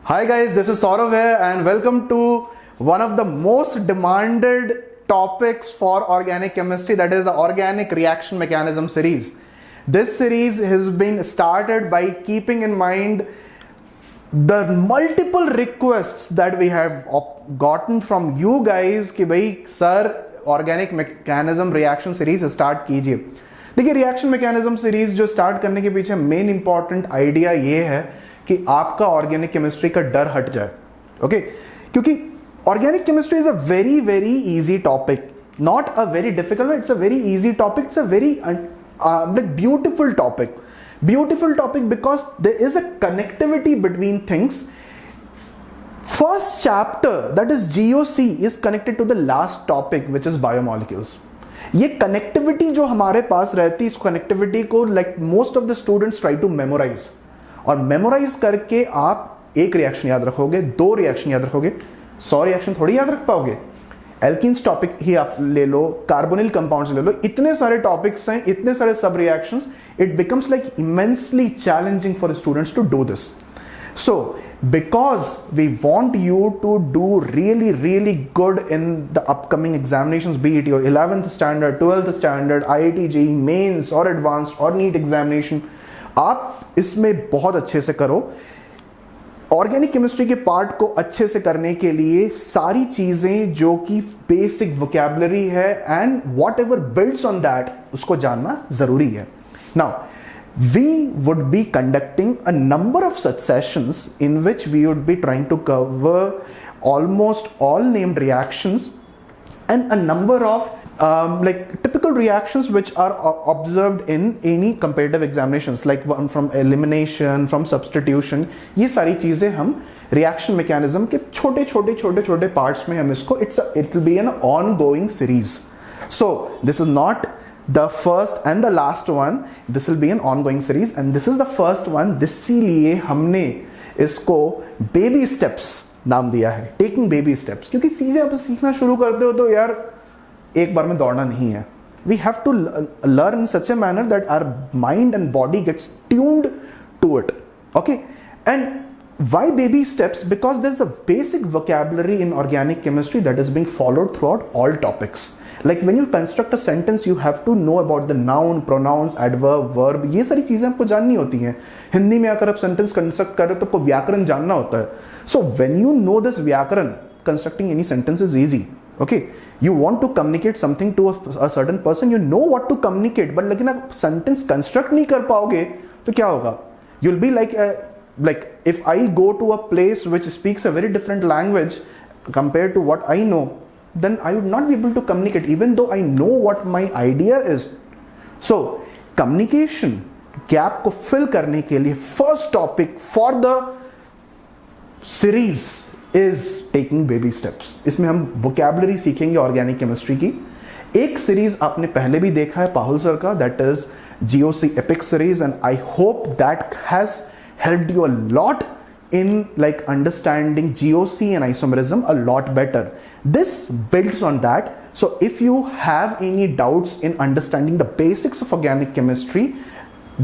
Hi guys, this is Saurav here and welcome to one of the most demanded topics for organic chemistry, that is the organic reaction mechanism series. This series has been started by keeping in mind the multiple requests that we have gotten from you guys कि भाई sir organic mechanism reaction series start कीजिए. देखिए reaction mechanism series जो start करने के पीछे main important idea ये है कि आपका ऑर्गेनिक केमिस्ट्री का डर हट जाए. ओके क्योंकि organic chemistry is a very very easy topic, not a very difficult, it's a very easy topic, it's a very beautiful topic. Beautiful topic because there is a connectivity between things. First chapter, that is GOC, is connected to the last topic which is biomolecules. ये connectivity जो हमारे पास रहती है, इस connectivity को like most of the students try to memorize. और memorize करके आप एक रिएक्शन याद रखोगे, दो रिएक्शन याद रखोगे, 100 रिएक्शन थोड़ी याद रख पाओगे. एल्किन्स टॉपिक ही आप ले लो, कार्बोनिल कंपाउंड्स ले लो, इतने सारे टॉपिक्स हैं, इतने सारे सब reactions, it becomes like immensely challenging for students to do this. So because we want you to do really really good in the upcoming examinations, be it your 11th standard, 12th standard, IIT JEE mains और advanced और NEET examination, आप इसमें बहुत अच्छे से करो. Organic chemistry के part को अच्छे से करने के लिए सारी चीजें जो कि बेसिक वोकैबुलरी है and whatever builds on that, उसको जानना जरूरी है. Now we would be conducting a number of such sessions in which we would be trying to cover almost all named reactions and a number of like typical reactions which are observed in any comparative examinations, like one from elimination, from substitution. ये सारी चीजें हम reaction mechanism के छोटे छोटे parts में हम इसको it will be an ongoing series. So this is not the first and the last one, this will be an ongoing series and this is the first one. इसीलिए हमने इसको baby steps नाम दिया है, taking baby steps. क्योंकि चीजें आप सीखना शुरू करते हो तो यार एक बार में दौड़ना नहीं है. We have to learn in such a manner that our mind and body gets tuned to it. Okay and why baby steps? Because there is a basic vocabulary in organic chemistry that is being followed throughout all topics. Like when you construct a sentence, you have to know about the noun, pronouns, adverb, verb. ये सारी चीजें आपको जाननी होती हैं. हिंदी में अगर आप सेंटेंस कंस्ट्रक्ट कर रहे हो तो आपको व्याकरण जानना होता है. So when you know this व्याकरण, constructing any sentence is easy. Okay, you want to communicate something to a certain person, you know what to communicate, but लेकिन आप सेंटेंस कंस्ट्रक्ट नहीं कर पाओगे तो क्या होगा? You'll be like if I go to a place which speaks a very different language compared to what I know, then I would not be able to communicate even though I know what my idea is. So communication gap को fill करने के लिए first topic for the series is taking baby steps. इसमें हम vocabulary सीखेंगे organic chemistry की. एक series आपने पहले भी देखा है पाहुल सर का, that is GOC epic series, and I hope that has helped you a lot in like understanding GOC and isomerism a lot better. This builds on that. So if you have any doubts in understanding the basics of organic chemistry,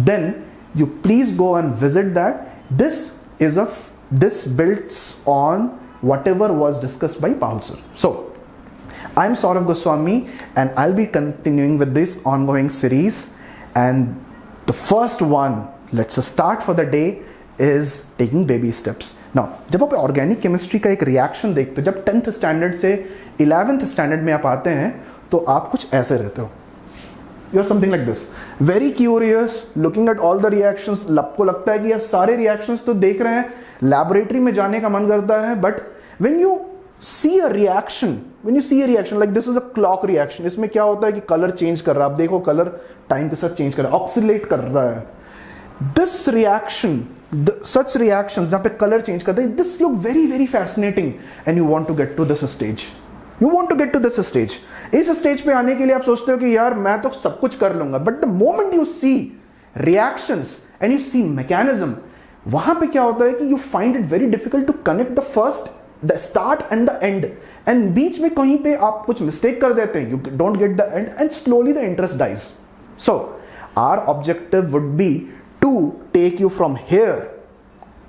then you please go and visit that. This builds on whatever was discussed by Paul sir. So I'm Saurav Goswami and I'll be continuing with this ongoing series, and the first one, let's start for the day, is taking baby steps. Now जब आप organic chemistry का एक reaction देखते हो, जब 10th standard से 11th standard में आप आते हैं तो आप कुछ ऐसे रहते हो. You are something like this, very curious, looking at all the reactions. आपको लगता है कि यार सारे रिएक्शंस तो देख रहे हैं, लैबोरेटरी में जाने का मन करता है, but when you see a reaction like this is a clock reaction, इसमें क्या होता है कि कलर चेंज कर रहा है. आप देखो कलर टाइम के साथ चेंज कर रहा है, ऑक्सीलेट कर रहा है. दिस रिएक्शन, such reactions जहाँ पे कलर चेंज करते हैं, this look very very fascinating and you want to get to this stage. इस स्टेज पे आने के लिए आप सोचते हो कि यार मैं तो सब कुछ कर लूंगा, but the moment you see reactions and you see mechanism, वहां पे क्या होता है कि you find it very difficult to connect the start and the end, and बीच में कहीं पे आप कुछ मिस्टेक कर देते हैं, you don't get the end and slowly the interest dies. So our objective would be to take you from here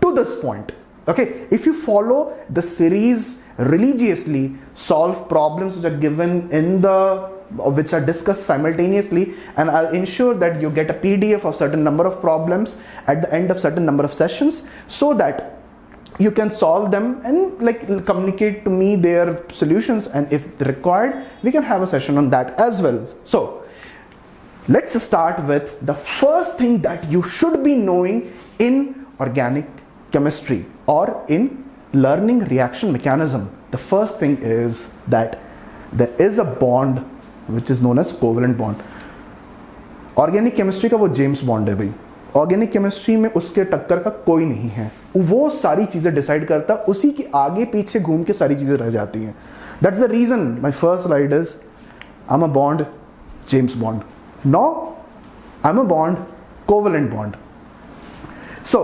to this point. Okay, if you follow the series religiously, solve problems which are given in the which are discussed simultaneously, and I'll ensure that you get a PDF of certain number of problems at the end of certain number of sessions, so that you can solve them and like communicate to me their solutions, and if required we can have a session on that as well. So let's start with the first thing that you should be knowing in organic chemistry or in learning reaction mechanism. The first thing is that there is a bond which is known as covalent bond. Organic chemistry का वो James bond है भाई. Organic chemistry में उसके टक्कर का कोई नहीं है. वो सारी चीजें डिसाइड करता, उसी के आगे पीछे घूम के सारी चीजें रह जाती हैं. That's the reason my first slide is I am a bond James Bond. No, I am a bond covalent bond. So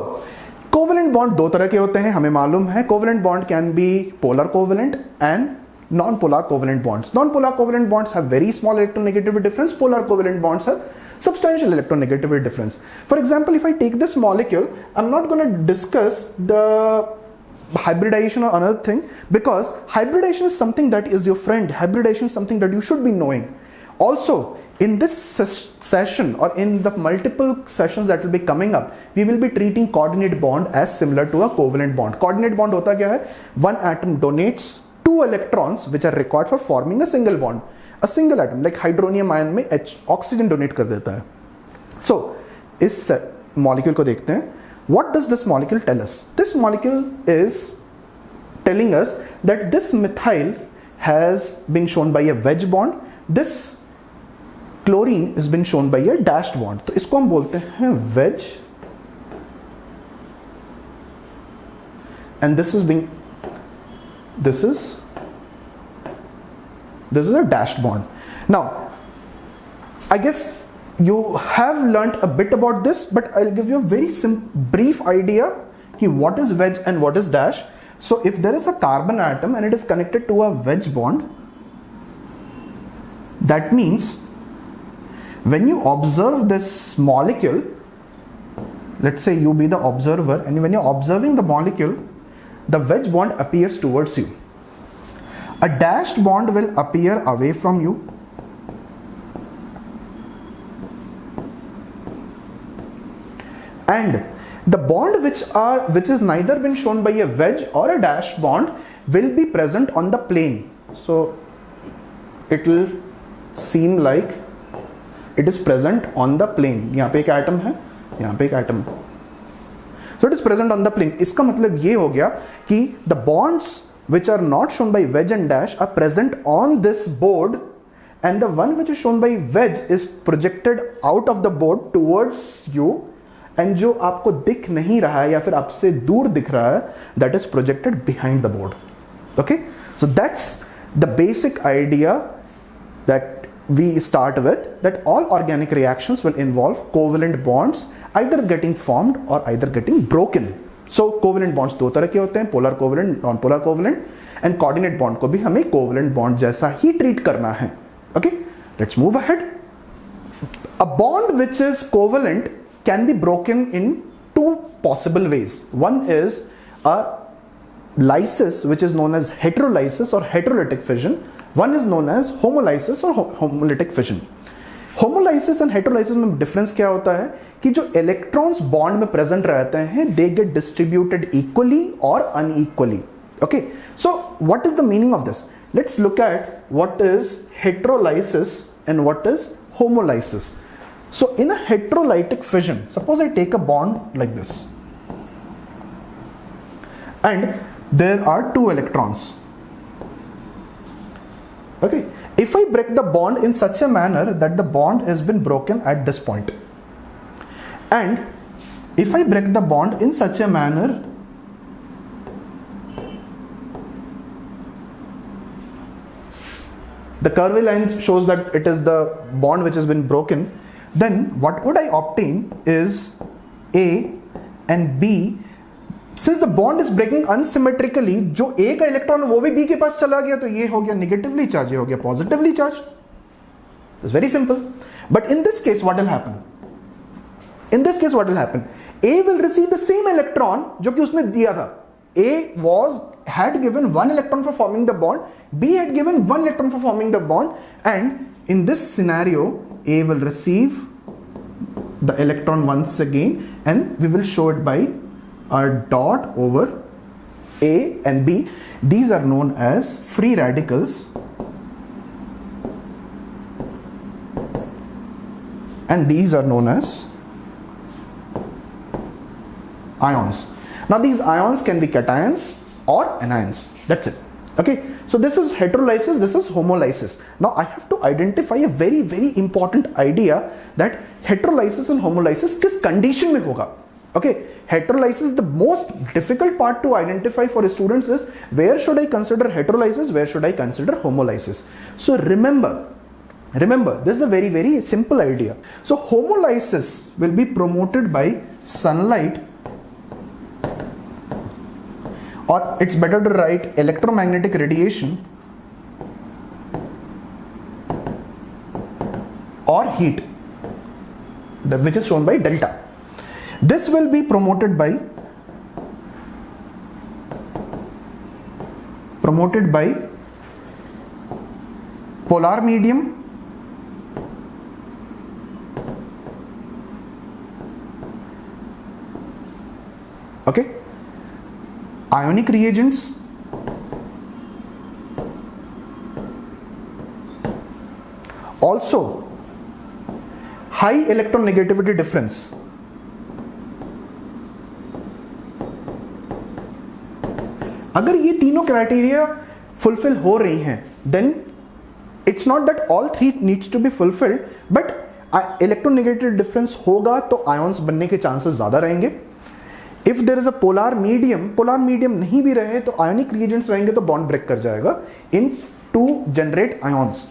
covalent bond दो तरह के होते हैं, हमें मालूम है. Covalent bond can be polar covalent and non-polar covalent bonds. Non-polar covalent bonds have very small electronegativity difference. Polar covalent bonds have substantial electronegativity difference. For example, if I take this molecule, I'm not going to discuss the hybridization or another thing, because hybridization is something that is your friend. Hybridization is something that you should be knowing. Also, in this session or in the multiple sessions that will be coming up, we will be treating coordinate bond as similar to a covalent bond. Coordinate bond होता क्या है? One atom donates two electrons which are required for forming a single bond. A single atom like hydronium ion में oxygen donate कर देता है. So इस molecule को देखते हैं. What does this molecule tell us? This molecule is telling us that this methyl has been shown by a wedge bond. This chlorine has been shown by a dashed bond. तो इसको हम बोलते हैं wedge, and this is a dashed bond. Now I guess you have learnt a bit about this, but I'll give you a very brief idea ki what is wedge and what is dash. So if there is a carbon atom and it is connected to a wedge bond, that means when you observe this molecule, let's say you be the observer, and when you're observing the molecule, the wedge bond appears towards you. A dashed bond will appear away from you. And the bond which is neither been shown by a wedge or a dashed bond will be present on the plane. So it will seem like it is present on the plane. यहाँ पे एक atom है, यहाँ पे एक atom है. So it is present on the plane. इसका मतलब ये हो गया कि the bonds which are not shown by wedge and dash are present on this board, and the one which is shown by wedge is projected out of the board towards you, and जो आपको दिख नहीं रहा है या फिर आपसे दूर दिख रहा है, that is projected behind the board. Okay, so that's the basic idea that we start with, that all organic reactions will involve covalent bonds either getting formed or either getting broken. So covalent bonds दो तरह के होते हैं, polar covalent, non-polar covalent, and coordinate bond को भी हमें covalent bond जैसा ही treat करना है. Okay, let's move ahead. A bond which is covalent can be broken in two possible ways. One is a lysis, which is known as heterolysis or heterolytic fission. One is known as homolysis or homolytic fission. Homolysis and heterolysis में difference क्या होता है कि जो electrons bond में present रहते हैं, they get distributed equally और unequally. Okay, so what is the meaning of this? Let's look at what is heterolysis and what is homolysis. So in a heterolytic fission, suppose I take a bond like this and there are two electrons. Okay, if I break the bond in such a manner that the bond has been broken at this point, and if I break the bond in such a manner the curvy line shows that it is the bond which has been broken, then what would I obtain is A and B. Since the bond is breaking unsymmetrically, जो A का electron वो भी B के पास चला गया, तो ये हो गया नेगेटिवली चार्ज, ये हो गया positively charge. It's very simple. But in this case, what will happen? In this case, what will happen? A will receive the same electron जो कि उसने दिया था. A had given 1 electron for forming the bond, B had given 1 electron for forming the bond, and in this scenario A will receive the electron once again, and we will show it by a dot over A and B. These are known as free radicals, and these are known as ions. Now these ions can be cations or anions. That's it. Okay, so this is heterolysis, this is homolysis. Now I have to identify a very important idea, that heterolysis and homolysis किस condition में होगा. Okay, heterolysis, the most difficult part to identify for students is where should I consider heterolysis, where should I consider homolysis. So remember, this is a very simple idea. So homolysis will be promoted by sunlight, or it's better to write electromagnetic radiation or heat, which is shown by delta. This will be promoted by polar medium, okay, ionic reagents, also high electronegativity difference. अगर ये तीनों criteria fulfil हो रही हैं, then it's not that all three needs to be fulfilled, but electronegative difference होगा तो ions बनने के chances ज़्यादा रहेंगे. If there is a polar medium नहीं भी रहे तो ionic reagents रहेंगे तो bond break कर जाएगा in to generate ions.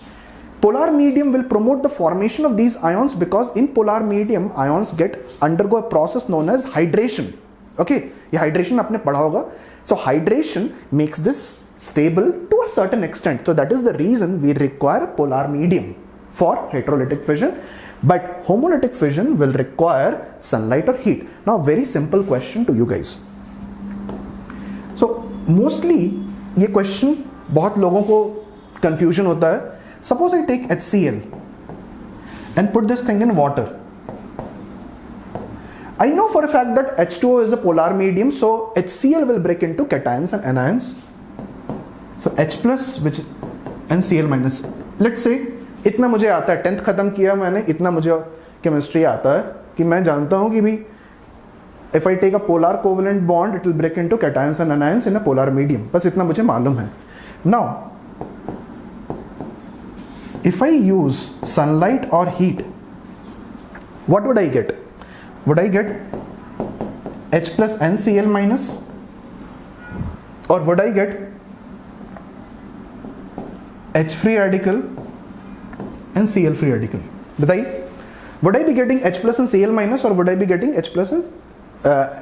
Polar medium will promote the formation of these ions because in polar medium ions undergo a process known as hydration. Okay, ये hydration आपने पढ़ा होगा. So hydration makes this stable to a certain extent. So that is the reason we require a polar medium for heterolytic fission. But homolytic fission will require sunlight or heat. Now very simple question to you guys. So mostly ये question बहुत लोगों को confusion होता है. Suppose I take HCl and put this thing in water. I know for a fact that H2O is a polar medium, so HCl will break into cations and anions. So H plus which and Cl minus. Let's say इतना मुझे आता है, 10th खत्म किया मैंने, इतना मुझे chemistry आता है कि मैं जानता हूँ कि भी if I take a polar covalent bond, it will break into cations and anions in a polar medium. बस इतना मुझे मालूम है. Now, if I use sunlight or heat, what would I get? Would I get H plus and Cl minus, or would I get H free radical and Cl free radical? बताइए, would I be getting H plus and Cl minus, or would I be getting H plus and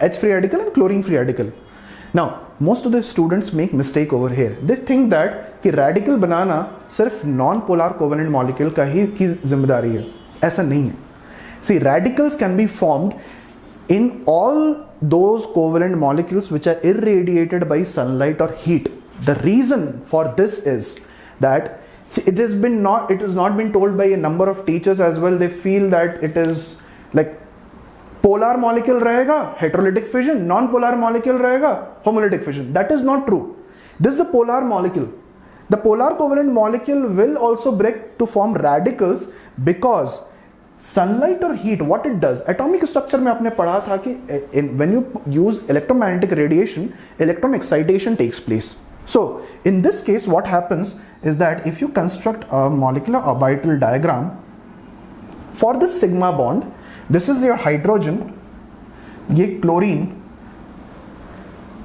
H free radical and chlorine free radical? Now most of the students make mistake over here. They think that कि radical बनाना सिर्फ non polar covalent molecule का ही की जिम्मेदारी है. ऐसा नहीं है. See, radicals can be formed in all those covalent molecules which are irradiated by sunlight or heat. The reason for this is that it has not been told by a number of teachers as well. They feel that it is like polar molecule रहेगा heterolytic fission, non-polar molecule रहेगा homolytic fission. That is not true. This is a polar molecule. The polar covalent molecule will also break to form radicals because sunlight or heat, what it does, atomic structure में आपने पढ़ा था कि when you use electromagnetic radiation, electron excitation takes place. So in this case what happens is that if you construct a molecular orbital diagram for this sigma bond, this is your hydrogen, ये chlorine,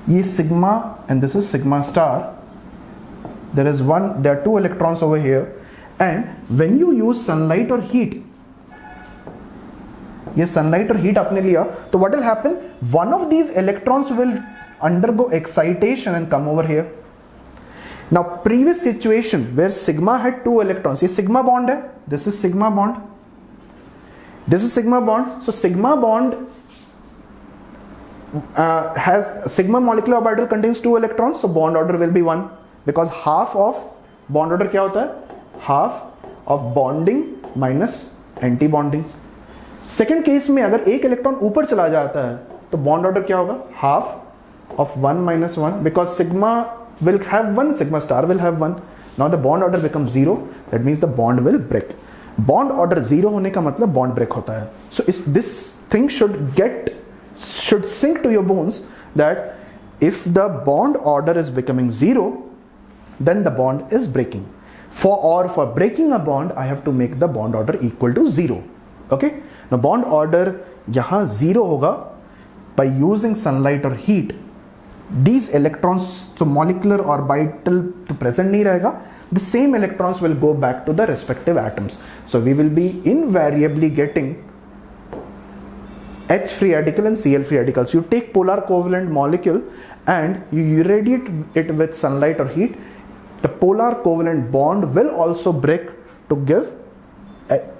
ये sigma and this is sigma star. There are two electrons over here, and when you use sunlight or heat, ये sunlight or heat आपने लिया, तो what will happen? One of these electrons will undergo excitation and come over here. Now previous situation where sigma had two electrons, ये sigma bond है, this is sigma bond, this is sigma bond. So sigma bond has sigma molecular orbital contains 2 electrons, so bond order will be 1, because half of bond order क्या होता है? Half of bonding minus anti bonding. Second case में अगर एक electron ऊपर चला जाता है तो बॉन्ड ऑर्डर क्या होगा? Half of 1 minus 1, because sigma will have 1, sigma star will have 1. Now the bond order becomes 0, that means the bond will break. Bond order 0 होने का मतलब bond break होता है. So this thing should sink to your bones that if the bond order is becoming 0, then the bond is breaking. For breaking a bond, I have to make the bond order equal to 0. Okay? Now bond order यहाँ 0 होगा by using sunlight or heat. These electrons, so molecular orbital तो present नहीं रहेगा, the same electrons will go back to the respective atoms. So we will be invariably getting H free radical and Cl free radicals. You take polar covalent molecule and you irradiate it with sunlight or heat, the polar covalent bond will also break to give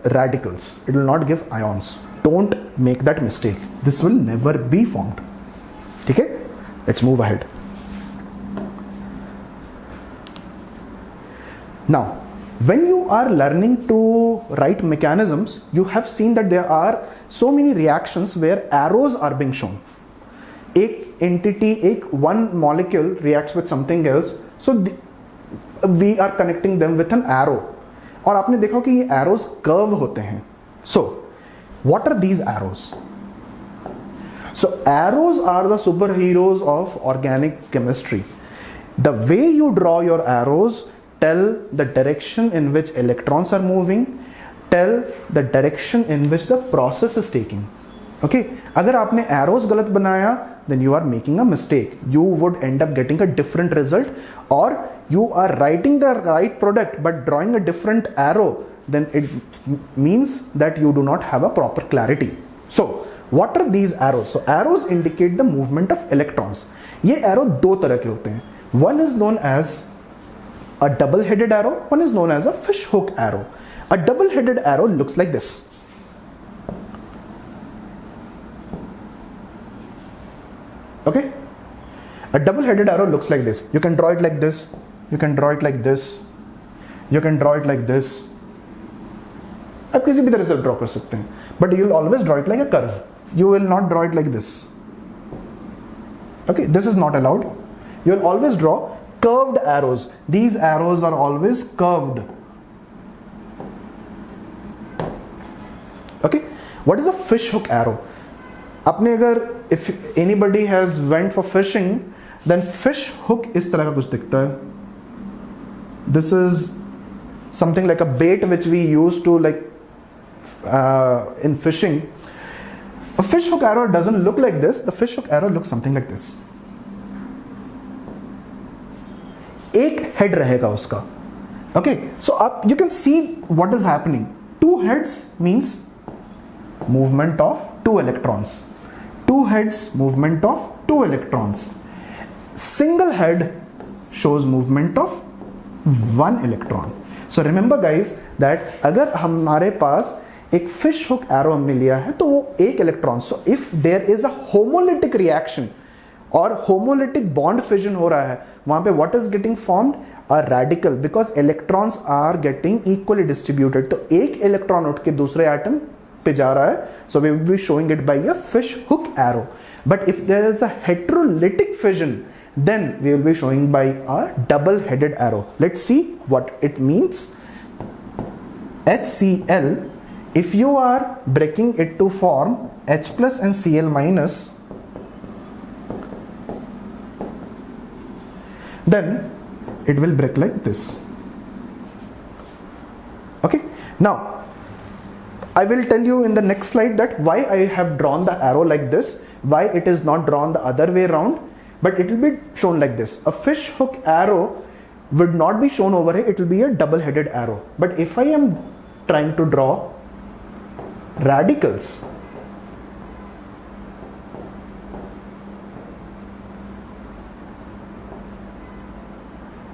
radicals. It will not give ions. Don't make that mistake. This will never be formed. Okay? Let's move ahead. Now, when you are learning to write mechanisms, you have seen that there are so many reactions where arrows are being shown. एक entity, one molecule reacts with something else, so we are connecting them with an arrow. और आपने देखा कि ये arrows curve होते हैं. So, what are these arrows? So arrows are the superheroes of organic chemistry. The way you draw your arrows tell the direction in which electrons are moving, tell the direction in which the process is taking. Okay, अगर आपने arrows गलत बनाया, then you are making a mistake. You would end up getting a different result, or you are writing the right product but drawing a different arrow, then it means that you do not have a proper clarity. So what are these arrows? So arrows indicate the movement of electrons. ये arrow दो तरह के होते हैं. One is known as a double-headed arrow. One is known as a fish hook arrow. A double-headed arrow looks like this. Okay? A double-headed arrow looks like this. You can draw it like this. You can draw it like this. You can draw it like this. आप किसी भी तरह से draw कर सकते हैं. But you will always draw it like a curve. You will not draw it like this. Okay, this is not allowed. You will always draw curved arrows. These arrows are always curved. Okay, what is a fish hook arrow? आपने अगर if anybody has went for fishing, then fish hook इस तरह का कुछ दिखता है. This is something like a bait which we use to like in fishing. A fish hook arrow doesn't look like this. The fish hook arrow looks something like this. एक head रहेगा उसका. Okay, so you can see what is happening. Two heads means movement of 2 electrons. Two heads, movement of 2 electrons. Single head shows movement of 1 electron. So remember guys that अगर हमारे पास एक fish hook arrow हमने लिया है तो वो एक electron. So if there is a homolytic reaction और होमोलिटिक बॉन्ड फिजन हो रहा है, वहां पे what is getting formed? A radical, because electrons are getting equally distributed. तो एक इलेक्ट्रॉन उठ के दूसरे एटम पे जा रहा है. So we will be showing it by a fish hook arrow. But if there is a heterolytic fission, then we will be showing by a double-headed arrow. Let's see what it means. HCl, if you are breaking it to form H plus and Cl minus, then it will break like this. Okay, now I will tell you in the next slide that why I have drawn the arrow like this, why it is not drawn the other way around, but it will be shown like this. A fish hook arrow would not be shown over here, it will be a double-headed arrow. But if I am trying to draw radicals,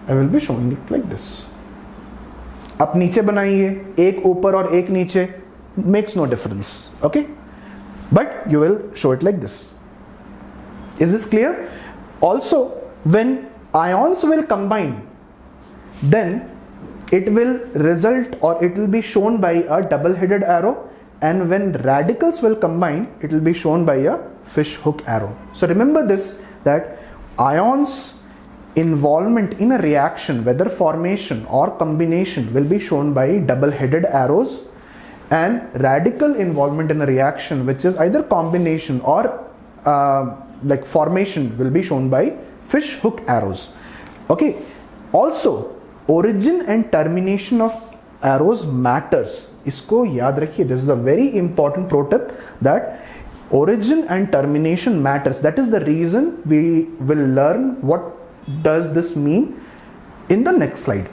I will be showing it like this. आप नीचे बनाइए, एक ऊपर और एक नीचे, makes no difference. Okay, but you will show it like this. Is this clear? Also, when ions will combine, then it will result, or it will be shown by a double-headed arrow, and when radicals will combine, it will be shown by a fish hook arrow. So remember this, that ions involvement in a reaction, whether formation or combination, will be shown by double-headed arrows, and radical involvement in a reaction, which is either combination or like formation, will be shown by fish hook arrows. Okay. Also, origin and termination of arrows matters. इसको याद रखिए. This is a very important pro tip, that origin and termination matters. That is the reason we will learn what does this mean in the next slide.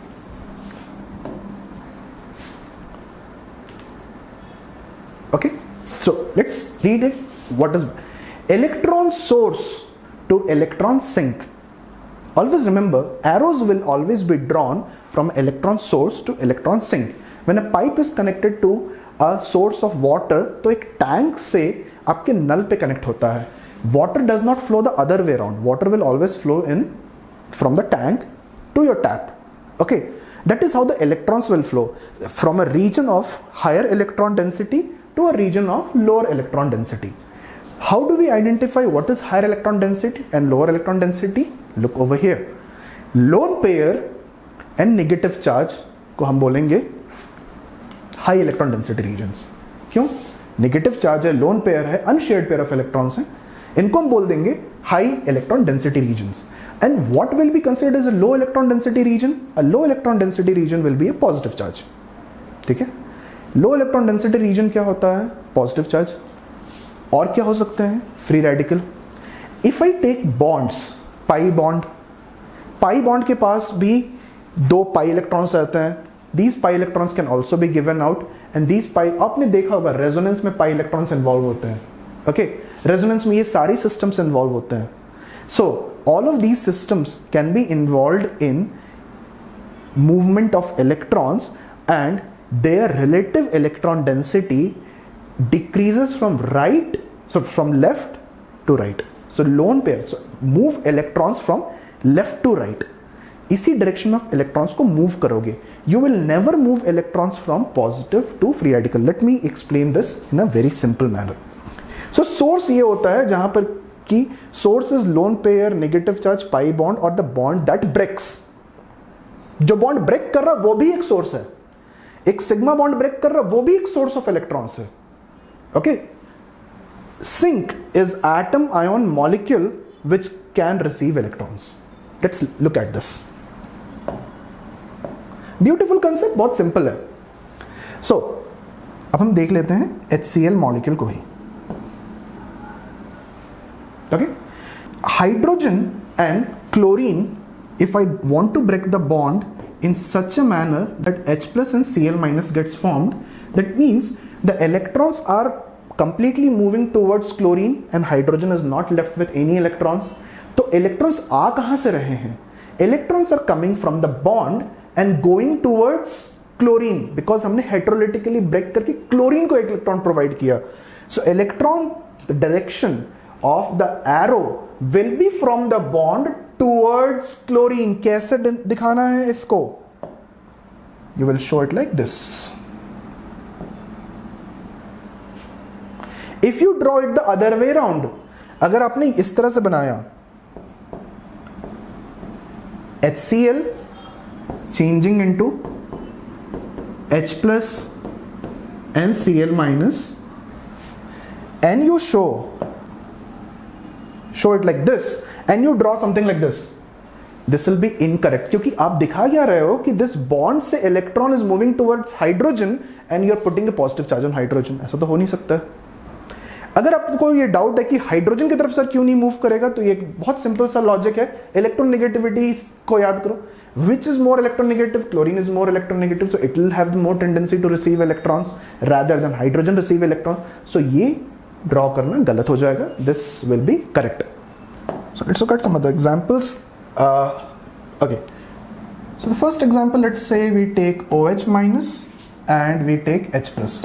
Okay, so let's read it. What is electron source to electron sink? Always remember, arrows will always be drawn from electron source to electron sink. When a pipe is connected to a source of water, तो एक tank से आपके नल पे connect होता है. Water does not flow the other way around. Water will always flow in from the tank to your tap. Okay, that is how the electrons will flow from a region of higher electron density to a region of lower electron density. How do we identify what is higher electron density and lower electron density? Look over here. Lone pair and negative charge को हम बोलेंगे high electron density regions. क्यों? Negative charge है, lone pair है, unshared pair of electrons हैं, इनको हम बोल देंगे high electron density regions. And what will be considered as a low electron density region? A low electron density region will be a positive charge. ठीक है? Low electron density reason क्या होता है? Positive charge. और क्या हो सकते हैं? Free radical. If I take bonds, pi bond के पास भी दो पाई इलेक्ट्रॉन्स रहते हैं. These pi electrons can also be given out, and these pi, आपने देखा होगा रेजोनेंस में पाई इलेक्ट्रॉन्स इन्वॉल्व होते हैं. ओके, रेजोनेंस में ये सारी सिस्टम्स इन्वॉल्व होते हैं. So all of these systems can be involved in movement of electrons, and their relative electron density decreases from left to right. So lone pair, so move electrons from left to right. इसी direction of electrons को move करोगे. You will never move electrons from positive to free radical. Let me explain this in a very simple manner. So source ये होता है जहां पर कि source is lone pair, negative charge, pi bond, or the bond that breaks. जो bond break कर रहा वो भी एक source है. एक सिग्मा बॉन्ड ब्रेक कर रहा वो भी एक सोर्स ऑफ इलेक्ट्रॉन्स है. Okay, sink is atom ion molecule which can receive electrons. Let's look at this beautiful concept. बहुत सिंपल है. सो अब हम देख लेते हैं HCl मॉलिक्यूल को ही. Okay, hydrogen and chlorine, if I want to break the bond in such a manner that H plus and Cl minus gets formed, that means the electrons are completely moving towards chlorine and hydrogen is not left with any electrons. तो electrons आ कहाँ से रहे हैं? Electrons are coming from the bond and going towards chlorine, because हमने heterolytically break करके chlorine को एक electron provide किया. So electron, the direction of the arrow will be from the bond towards chlorine. कैसे दिखाना है इसको? You will show it like this. If you draw it the other way around, अगर आपने इस तरह से बनाया, HCl changing into H plus and Cl minus, and you show it like this, and you draw something like this, this will be incorrect. क्योंकि आप दिखा क्या रहे हो कि this bond से electron is moving towards hydrogen and you are putting a positive charge on hydrogen. ऐसा तो हो नहीं सकता. अगर आपको ये डाउट है कि हाइड्रोजन की तरफ सर क्यों नहीं मूव करेगा, तो ये बहुत सिंपल सा लॉजिक है. इलेक्ट्रोनेगेटिविटी को याद करो. Which is more electronegative? Chlorine is more electronegative, so it will have more tendency to receive electrons rather than hydrogen receive electron. So ये ड्रॉ करना गलत हो जाएगा. This will be correct. So let's look at some other examples. Okay, so the first example, let's say we take OH minus and we take H plus.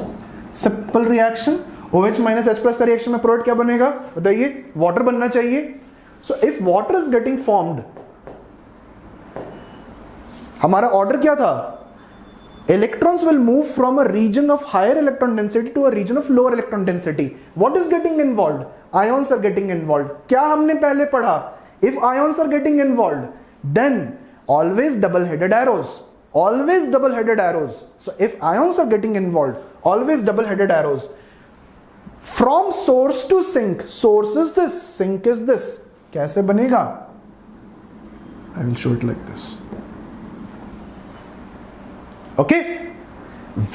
Simple reaction. OH minus H plus का reaction में product क्या बनेगा बताइए? Water बनना चाहिए. So if water is getting formed, हमारा order क्या था? Electrons will move from a region of higher electron density to a region of lower electron density. What is getting involved? Ions are getting involved. क्या हमने पहले पढ़ा? If ions are getting involved, then always double-headed arrows. Always double-headed arrows. So if ions are getting involved, always double-headed arrows. From source to sink. Source is this, sink is this. कैसे बनेगा? I will show it like this. Okay,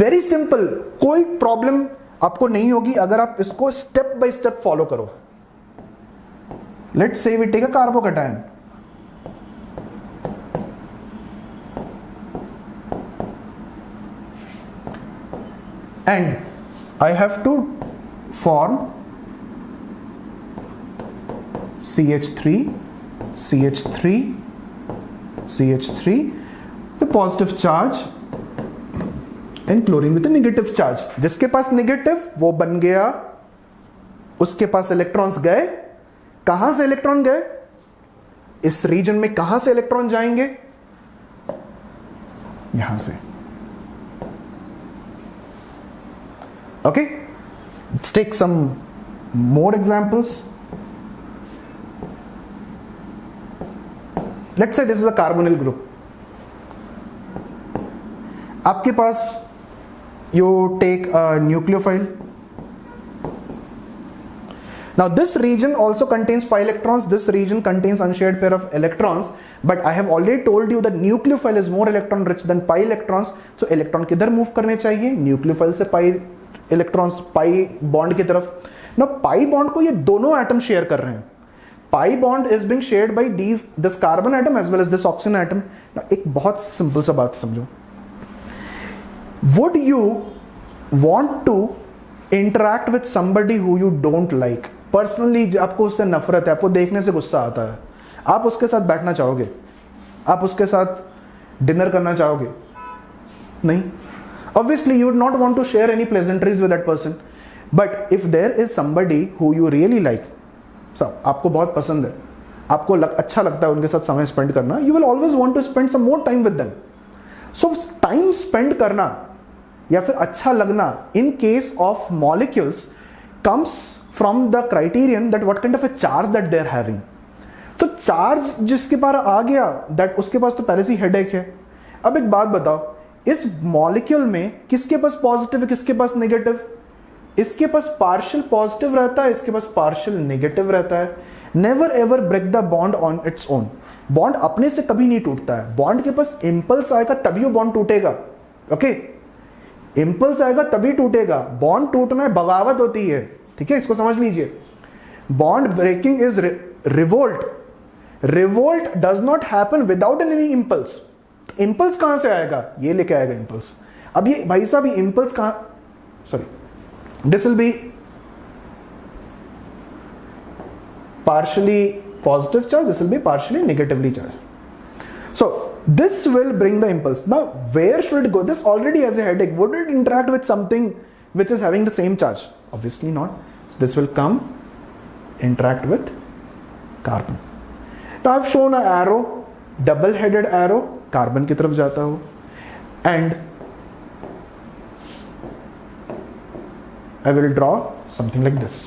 very simple, कोई problem आपको नहीं होगी अगर आप इसको step by step follow करो. Let's say we take a carbocation. And I have to form CH3, CH3, CH3, the positive charge and chlorine with negative charge. जिसके पास नेगेटिव वो बन गया, उसके पास इलेक्ट्रॉन्स गए. कहां से इलेक्ट्रॉन गए? इस रीजन में कहां से इलेक्ट्रॉन जाएंगे? यहां से. Okay, let's take some more examples. Let's say this is a carbonyl group. आपके पास you take a nucleophile. Now this region also contains pi electrons, this region contains unshared pair of electrons, but I have already told you that nucleophile is more electron rich than pi electrons. So electron किधर move करने चाहिए? nucleophile से pi electrons pi bond की तरफ. Now pi bond को ये दोनों atom share कर रहे हैं. pi bond is being shared by this carbon atom as well as this oxygen atom. Now एक बहुत simple सा बात समझो. Would you want to interact with somebody who you don't like? Personally, आपको उससे नफरत है, आपको देखने से गुस्सा आता है, आप उसके साथ बैठना चाहोगे? आप उसके साथ डिनर करना चाहोगे? नहीं. Obviously, you would not want to share any pleasantries with that person. But if there is somebody who you really like, आपको बहुत पसंद है, आपको अच्छा लगता है उनके साथ समय स्पेंड करना, you will always want to spend some more time with them. So time spend करना या फिर अच्छा लगना in case of molecules comes from the criterion that what kind of a charge that they are having. तो charge जिसके पास आ गया that उसके पास तो पहले से हेडेक है. अब एक बात बताओ, इस मॉलिक्यूल में किसके पास पॉजिटिव है, किसके पास नेगेटिव? इसके पास पार्शियल पॉजिटिव रहता है, इसके पास पार्शियल नेगेटिव रहता है. Never ever break the bond on its own. Bond अपने से कभी नहीं टूटता है. बॉन्ड के पास इंपल्स आएगा तभी वो बॉन्ड टूटेगा. ओके, इंपल्स आएगा तभी टूटेगा. बॉन्ड टूटना है बगावत होती है. ठीक है, इसको समझ लीजिए. Bond breaking is revolt. Revolt does not happen without any impulse. Impulse कहां से आएगा? ये लेके आएगा इंपल्स. अब ये भाई साहब ये इंपल्स कहां, sorry, this will be partially positive charge, this will be partially negatively charged. So this will bring the impulse. Now where should it go? This already has a headache. Would it interact with something which is having the same charge? Obviously not. So this will come interact with carbon. Now I've shown an arrow, double headed arrow, carbon की तरफ जाता हो, and I will draw something like this.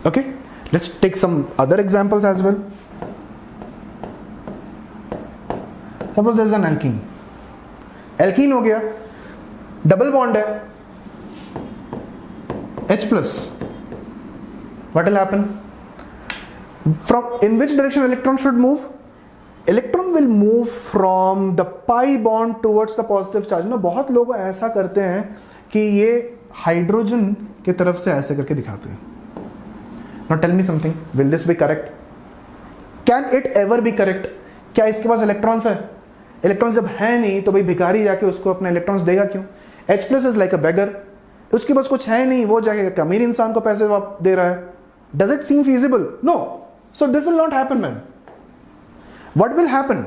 Okay, let's take some other examples as well. Suppose there is an alkene. Alkene हो गया, double bond है, H plus. What will happen? From in which direction electron should move? Electron will move from the pi bond towards the positive charge. ना बहुत लोग ऐसा करते हैं कि ये हाइड्रोजन की तरफ से ऐसे करके दिखाते हैं. Now tell me something, will this be correct? Can it ever be correct? क्या इसके पास इलेक्ट्रॉन्स है? इलेक्ट्रॉन्स जब है नहीं तो भाई भिखारी जाके उसको अपने इलेक्ट्रॉन्स देगा क्यों? H plus is like a beggar. उसके पास कुछ है नहीं, वो जाके अमीर इंसान को पैसे दे रहा है. Does it seem feasible? No. So this will not happen, man. What will happen?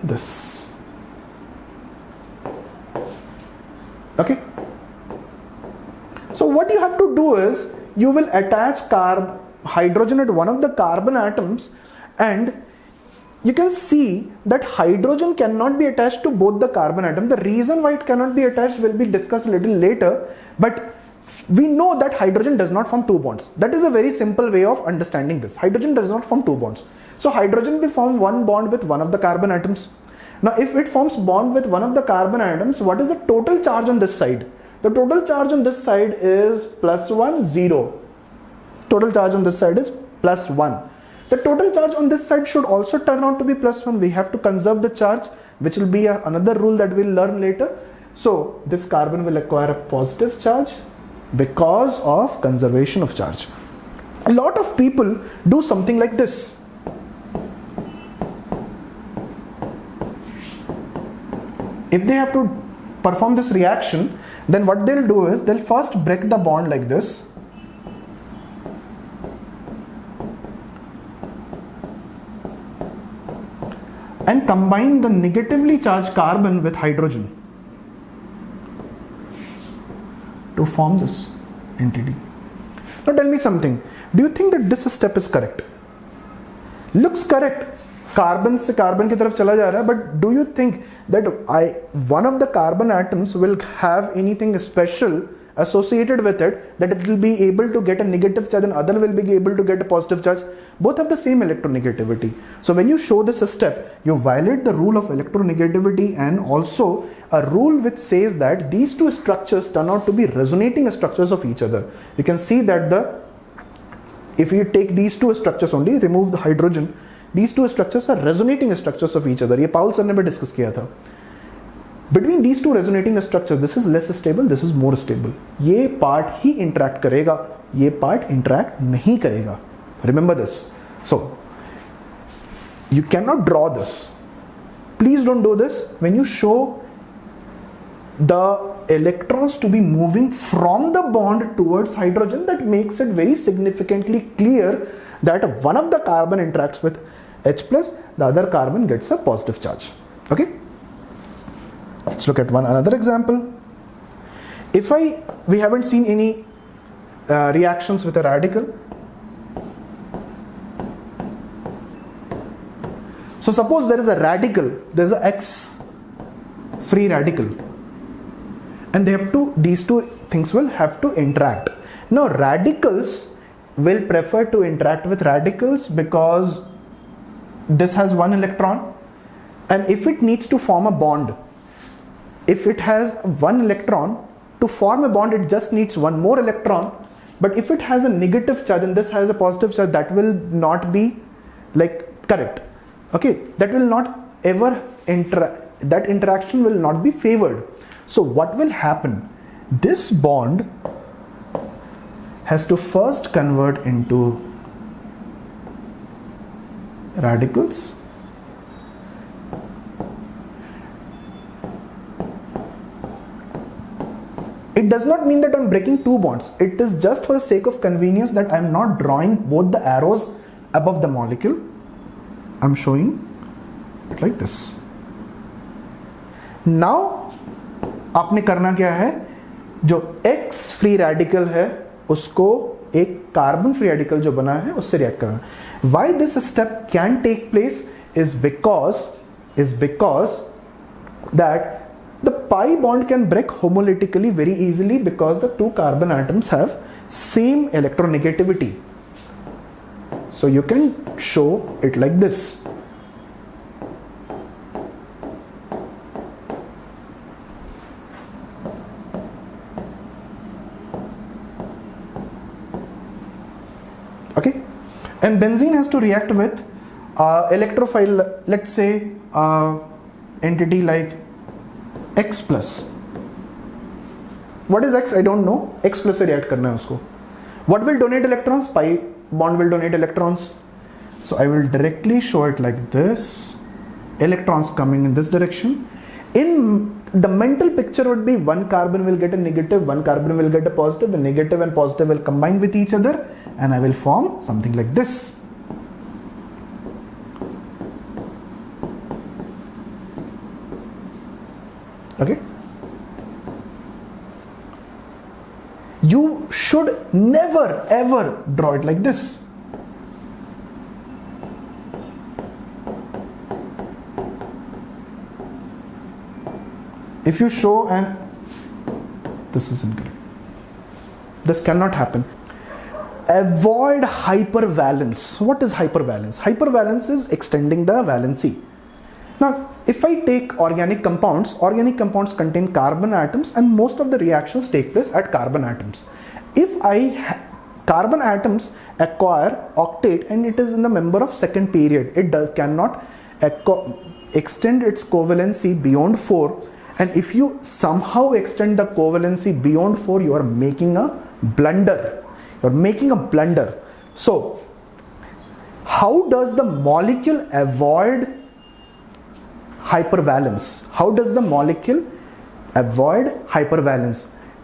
this. Okay. So what you have to do is you will attach hydrogen at one of the carbon atoms, and you can see that hydrogen cannot be attached to both the carbon atom. The reason why it cannot be attached will be discussed a little later, but we know that hydrogen does not form two bonds. That is a very simple way of understanding this. Hydrogen does not form two bonds. So hydrogen will form one bond with one of the carbon atoms. Now if it forms bond with one of the carbon atoms, what is the total charge on this side? The total charge on this side is +1, 0. Total charge on this side is +1. The total charge on this side should also turn out to be +1. We have to conserve the charge, which will be another rule that we'll learn later. So this carbon will acquire a positive charge because of conservation of charge. A lot of people do something like this. If they have to perform this reaction, then what they'll do is they'll first break the bond like this. And combine the negatively charged carbon with hydrogen to form this entity. Now tell me something. Do you think that this step is correct? Looks correct. Carbon से carbon की तरफ चला जा रहा है, but do you think that one of the carbon atoms will have anything special associated with it, that it will be able to get a negative charge and other will be able to get a positive charge? Both have the same electronegativity. So when you show this step, you violate the rule of electronegativity and also a rule which says that these two structures turn out to be resonating structures of each other. You can see that if you take these two structures only, remove the hydrogen, these two structures are resonating structures of each other. ये पाउल sir ने भी discuss किया था. Between these two resonating structures, this is less stable, this is more stable. ये part ही interact करेगा, ये part interact नहीं करेगा. Remember this. So, you cannot draw this. Please don't do this. When you show the electrons to be moving from the bond towards hydrogen, that makes it very significantly clear that one of the carbon interacts with H+, the other carbon gets a positive charge. Okay? Let's look at another example. We haven't seen any reactions with a radical. So suppose there is a radical, there is a X free radical, and these two things will have to interact. Now radicals will prefer to interact with radicals because this has one electron, and if it needs to form a bond, if it has one electron, to form a bond it just needs one more electron. But if it has a negative charge and this has a positive charge, that will not be correct. Okay, that will not ever that interaction will not be favored. So what will happen? This bond has to first convert into radicals. It does not mean that I'm breaking two bonds. It is just for the sake of convenience that I'm not drawing both the arrows above the molecule. I'm showing it like this. Now, आपने करना क्या है? जो X free radical है, उसको एक carbon free radical जो बना है, उससे react करना. Why this step can take place is because that the pi bond can break homolytically very easily because the two carbon atoms have same electronegativity. So you can show it like this. Okay, and benzene has to react with electrophile, let's say entity like X plus. What is X? I don't know. X plus से react करना है उसको. What will donate electrons? Pi bond will donate electrons. So I will directly show it like this. Electrons coming in this direction. In the mental picture would be one carbon will get a negative, one carbon will get a positive. The negative and positive will combine with each other, and I will form something like this. Okay, you should never ever draw it like this. If you show and this is incorrect, this cannot happen. Avoid hypervalence. What is hypervalence? Hypervalence is extending the valency. Now, if I take organic compounds contain carbon atoms and most of the reactions take place at carbon atoms. If carbon atoms acquire octet and it is in the member of second period, it cannot extend its covalency beyond 4. And if you somehow extend the covalency beyond 4, you are making a blunder. So, how does the molecule avoid hypervalence?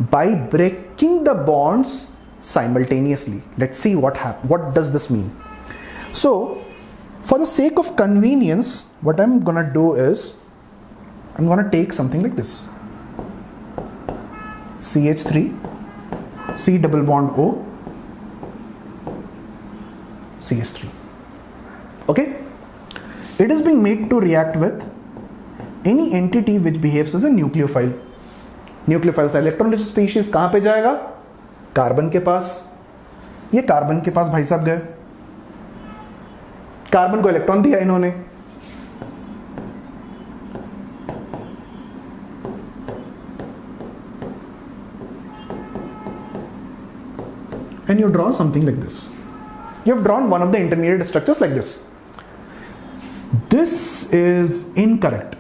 By breaking the bonds simultaneously. Let's see what does this mean. So, for the sake of convenience, what I'm gonna do is I'm going to take something like this, CH3, C double bond O, CH3. Okay, it is being made to react with any entity which behaves as a nucleophile. Nucleophile से electrolysis species कहाँ पे जाएगा? Carbon के पास. ये carbon के पास भाई साहब गए, कार्बन को इलेक्ट्रॉन दिया इन्होंने, and you draw something like this. You have drawn one of the intermediate structures like this. This is incorrect.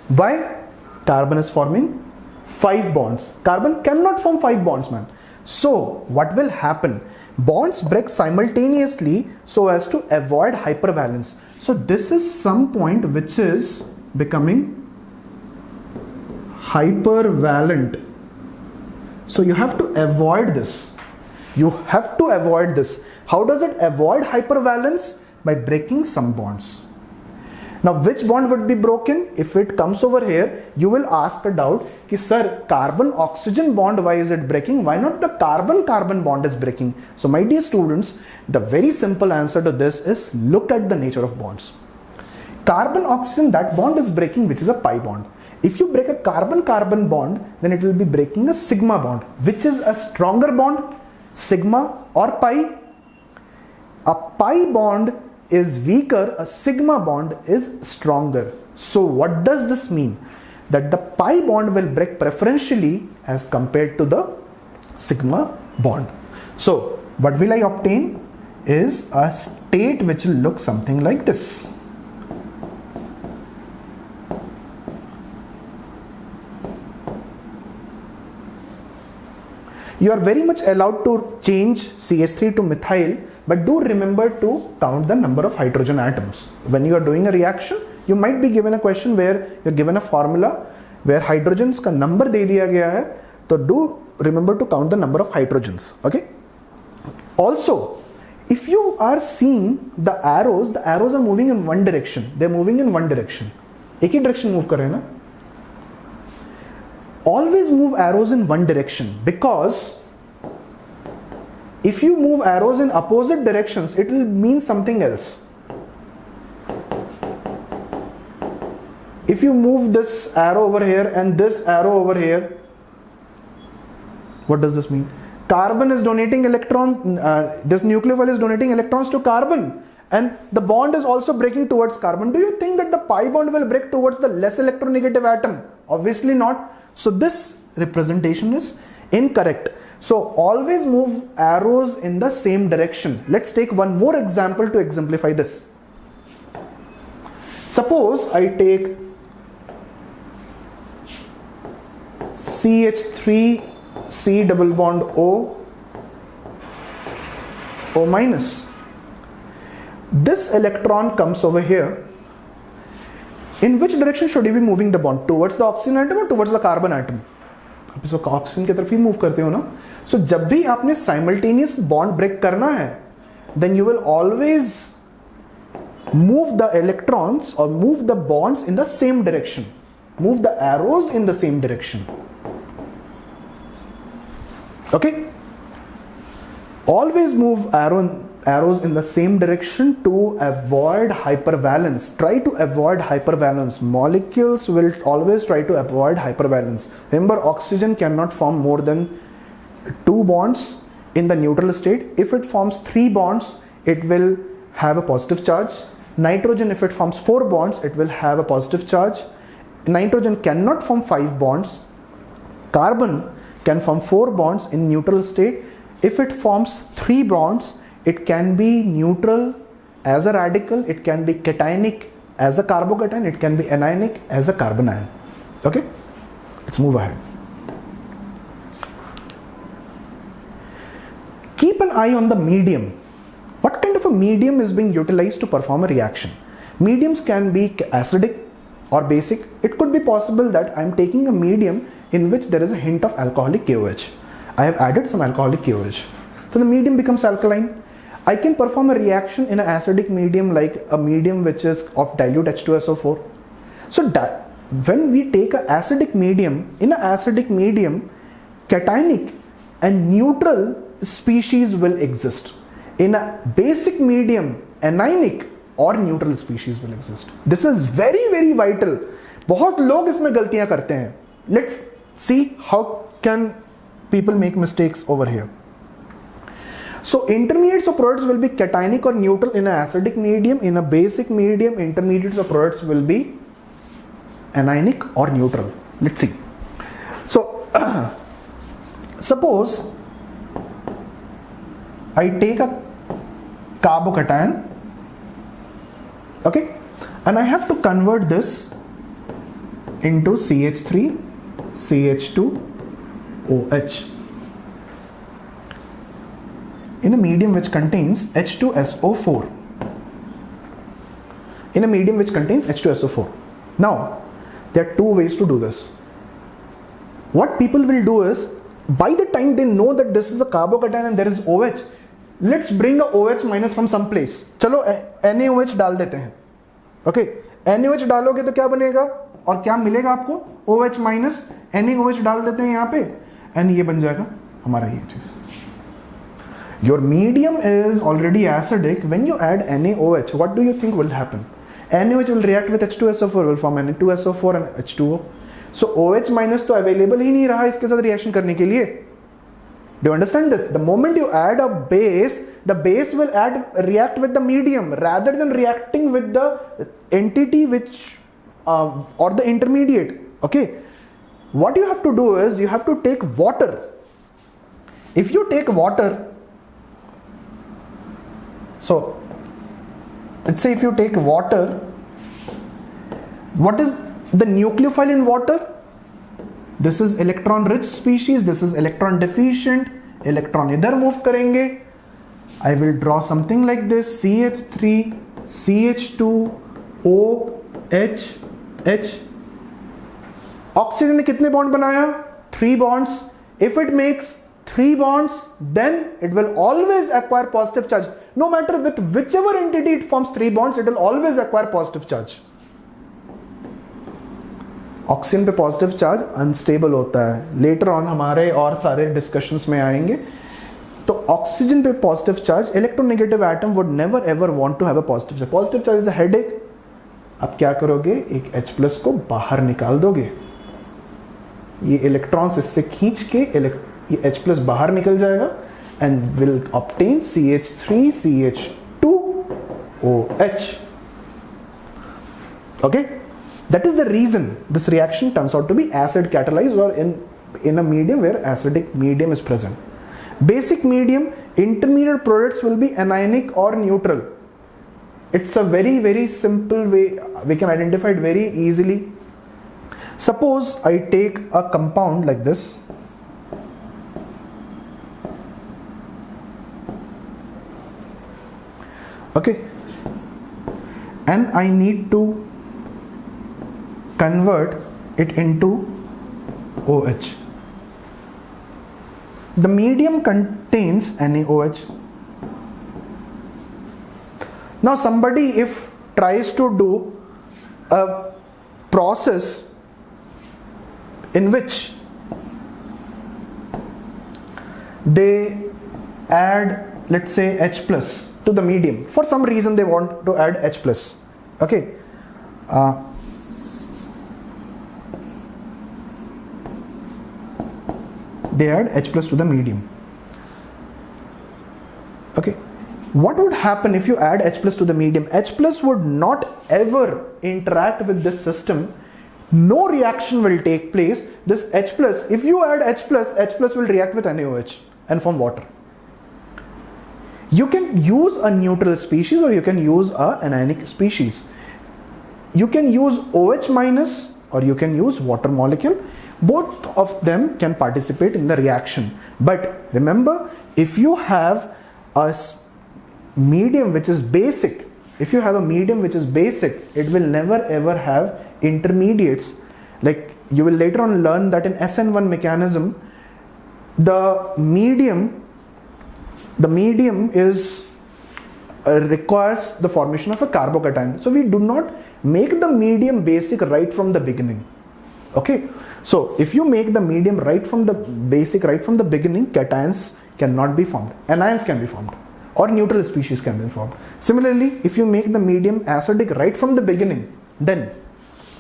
Why? Carbon is forming 5 bonds. Carbon cannot form 5 bonds, man. So what will happen? Bonds break simultaneously so as to avoid hypervalence. So this is some point which is becoming hypervalent. So you have to avoid this. How does it avoid hypervalence? By breaking some bonds. Now, which bond would be broken? If it comes over here, you will ask a doubt, ki sir, carbon-oxygen bond, why is it breaking? Why not the carbon-carbon bond is breaking? So my dear students, the very simple answer to this is look at the nature of bonds. Carbon-oxygen, that bond is breaking, which is a pi bond. If you break a carbon-carbon bond, then it will be breaking a sigma bond, which is a stronger bond. Sigma or pi? A pi bond is weaker, a sigma bond is stronger. So what does this mean? That the pi bond will break preferentially as compared to the sigma bond. So what will I obtain is a state which will look something like this. You are very much allowed to change CH3 to methyl, but do remember to count the number of hydrogen atoms. When you are doing a reaction, you might be given a question where you are given a formula where hydrogens का number दे दिया गया है, तो do remember to count the number of hydrogens. Okay. Also, if you are seeing the arrows are moving in one direction. They are moving in one direction. एक ही direction move कर रहे हैं ना? Always move arrows in one direction, because if you move arrows in opposite directions, it will mean something else. If you move this arrow over here and this arrow over here, what does this mean? Carbon is donating electron, this nucleophile is donating electrons to carbon, and the bond is also breaking towards carbon. Do you think that the pi bond will break towards the less electronegative atom? Obviously not. So this representation is incorrect. So always move arrows in the same direction. Let's take one more example to exemplify this. Suppose I take CH3 C double bond O minus. This electron comes over here. In which direction should you be moving the bond? Towards the oxygen atom or towards the carbon atom? आप इसको oxygen की तरफ ही move करते हो ना. सो जब भी आपने साइमल्टेनियस बॉन्ड ब्रेक करना है, then you will always move the electrons और move the bonds in the same direction. move the arrows in the same direction. Okay? Always move arrows in the same direction to avoid hypervalence. Try to avoid hypervalence. Molecules will always try to avoid hypervalence. Remember, oxygen cannot form more than 2 bonds in the neutral state. If it forms 3 bonds, it will have a positive charge. Nitrogen, if it forms 4 bonds, it will have a positive charge. Nitrogen cannot form 5 bonds. Carbon can form 4 bonds in neutral state. If it forms 3 bonds, it can be neutral as a radical, it can be cationic as a carbocation, it can be anionic as a carbon ion. Okay? Let's move ahead. Keep an eye on the medium. What kind of a medium is being utilized to perform a reaction? Mediums can be acidic or basic. It could be possible that I am taking a medium in which there is a hint of alcoholic KOH. I have added some alcoholic KOH. So the medium becomes alkaline. I can perform a reaction in an acidic medium, like a medium which is of dilute H2SO4. So when we take an acidic medium, in an acidic medium, cationic and neutral species will exist. In a basic medium, anionic और neutral species will exist. This is very very vital. बहुत लोग इसमें गलतियां करते हैं. Let's see how can people make mistakes over here. So intermediates of products will be cationic or neutral in an acidic medium. In a basic medium, intermediates of products will be anionic or neutral. Let's see. So suppose I take a carbocation, okay, and I have to convert this into CH3, CH2, OH in a medium which contains H2SO4. In a medium which contains H2SO4. Now, there are 2 ways to do this. What people will do is, by the time they know that this is a carbocation and there is OH, let's bring a OH minus from some place. चलो NaOH डाल देते हैं. Okay, NaOH डालोगे तो क्या बनेगा और क्या मिलेगा आपको? OH माइनस NaOH डाल देते हैं यहाँ पे एंड ये बन जाएगा हमारा ये चीज. Your medium is already acidic. When you add NaOH, what do you think will happen? NaOH will react with H2SO4, will form Na2SO4 and H2O. So OH minus तो available ही नहीं रहा इसके साथ रिएक्शन करने के लिए. Do you understand this? The moment you add a base, the base will react with the medium rather than reacting with the entity which or the intermediate. Okay. What you have to do is you have to take water. If you take water, so let's say if you take water, what is the nucleophile in water? This is electron rich species, this is electron deficient. Electron इधर move करेंगे. I will draw something like this: CH3, CH2, OH, H. Oxygen ने कितने bond बनाया? 3 bonds. If it makes 3 bonds, then it will always acquire positive charge. No matter with whichever entity it forms 3 bonds, it will always acquire positive charge. Oxygen पे positive charge unstable होता है. Later on हमारे और सारे discussions में आएंगे. तो oxygen पे positive charge, electronegative atom would never ever want to have a positive charge. Positive charge is a headache. अब क्या करोगे? एक H+ को बाहर निकाल दोगे. ये इलेक्ट्रॉन्स इससे खींच के ये H+ बाहर निकल जाएगा and will obtain CH3, CH2, OH. Okay? That is the reason this reaction turns out to be acid catalyzed or in a medium where acidic medium is present. Basic medium, intermediate products will be anionic or neutral. It's a very very simple way. We can identify it very easily. Suppose I take a compound like this. Okay. And I need to convert it into OH. The medium contains NaOH. Now somebody if tries to do a process in which they add, let's say, H plus to the medium. For some reason they want to add H plus. Okay. They add H plus to the medium. Okay. What would happen if you add H plus to the medium? H plus would not ever interact with this system. No reaction will take place. This H plus, if you add H plus will react with NaOH and form water. You can use a neutral species or you can use a anionic species. You can use OH minus or you can use water molecule. Both of them can participate in the reaction. But remember, if you have a medium which is basic, it will never ever have intermediates. Like you will later on learn that in SN1 mechanism, the medium is requires the formation of a carbocation. So we do not make the medium basic right from the beginning. Okay, so if you make the medium right from the beginning, cations cannot be formed, anions can be formed, or neutral species can be formed. Similarly, if you make the medium acidic right from the beginning, then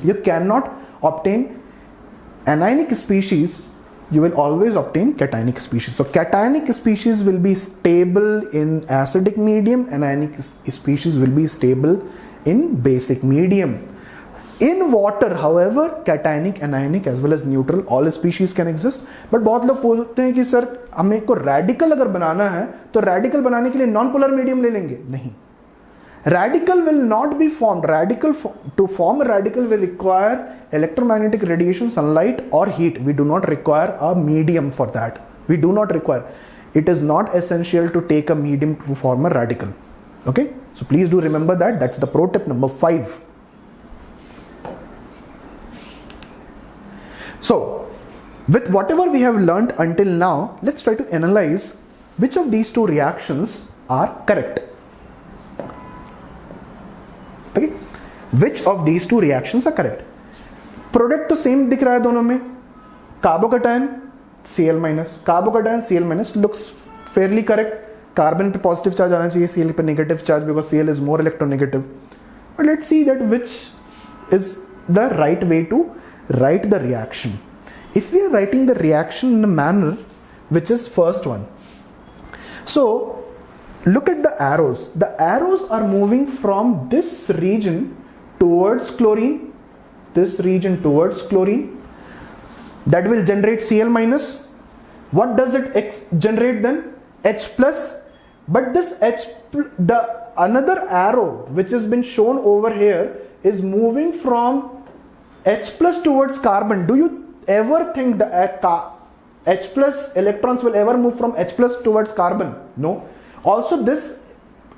you cannot obtain anionic species, you will always obtain cationic species. So cationic species will be stable in acidic medium, anionic species will be stable in basic medium. In water, however, cationic, anionic as well as neutral, all species can exist. But बहुत लोग बोलते हैं कि sir हमें को radical अगर बनाना है तो radical बनाने के लिए non-polar medium ले लेंगे. नहीं. Radical will not be formed. To form a radical will require electromagnetic radiation, sunlight or heat. We do not require a medium for that. We do not require. It is not essential to take a medium to form a radical. Okay. So please do remember that. That's the pro tip number 5. So, with whatever we have learnt until now, let's try to analyze which of these two reactions are correct. Okay, which of these two reactions are correct? Product तो same दिख रहा है दोनों में. Carbocation Cl minus, carbocation Cl minus looks fairly correct. Carbon पे positive charge आना चाहिए, Cl पे negative charge because Cl is more electronegative. But let's see that which is the right way to write the reaction. If we are writing the reaction in a manner which is first one, so look at the arrows. The arrows are moving from this region towards chlorine, this region towards chlorine. That will generate Cl minus. What does it generate then? H plus. But this the another arrow which has been shown over here is moving from H plus towards carbon. Do you ever think the H plus electrons will ever move from H plus towards carbon? No. Also this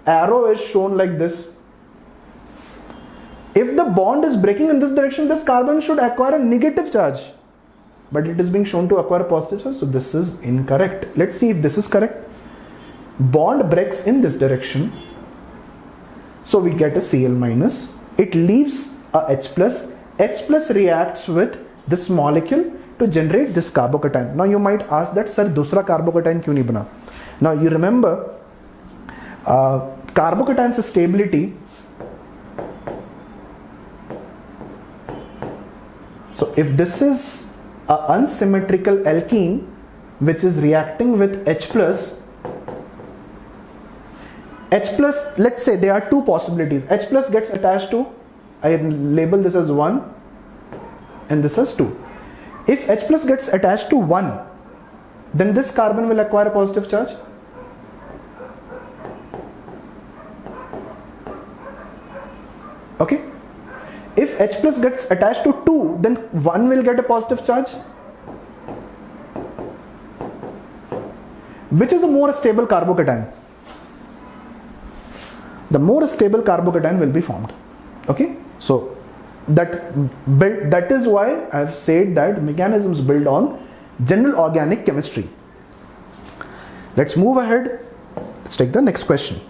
arrow is shown like this. If the bond is breaking in this direction, this carbon should acquire a negative charge. But it is being shown to acquire a positive charge, so this is incorrect. Let's see if this is correct. Bond breaks in this direction, so we get a Cl minus. It leaves a H plus. H plus reacts with this molecule to generate this carbocation. Now you might ask that, sir, दूसरा carbocation क्यों नहीं बना? Now you remember carbocation's stability. So if this is a unsymmetrical alkene which is reacting with H plus, let's say there are two possibilities. H plus gets attached to, I label this as 1 and this as 2. If H plus gets attached to 1, then this carbon will acquire a positive charge. Okay. If H plus gets attached to 2, then 1 will get a positive charge. Which is a more stable carbocation? The more stable carbocation will be formed. Okay. So that is why I have said that mechanisms build on general organic chemistry. Let's move ahead. Let's take the next question.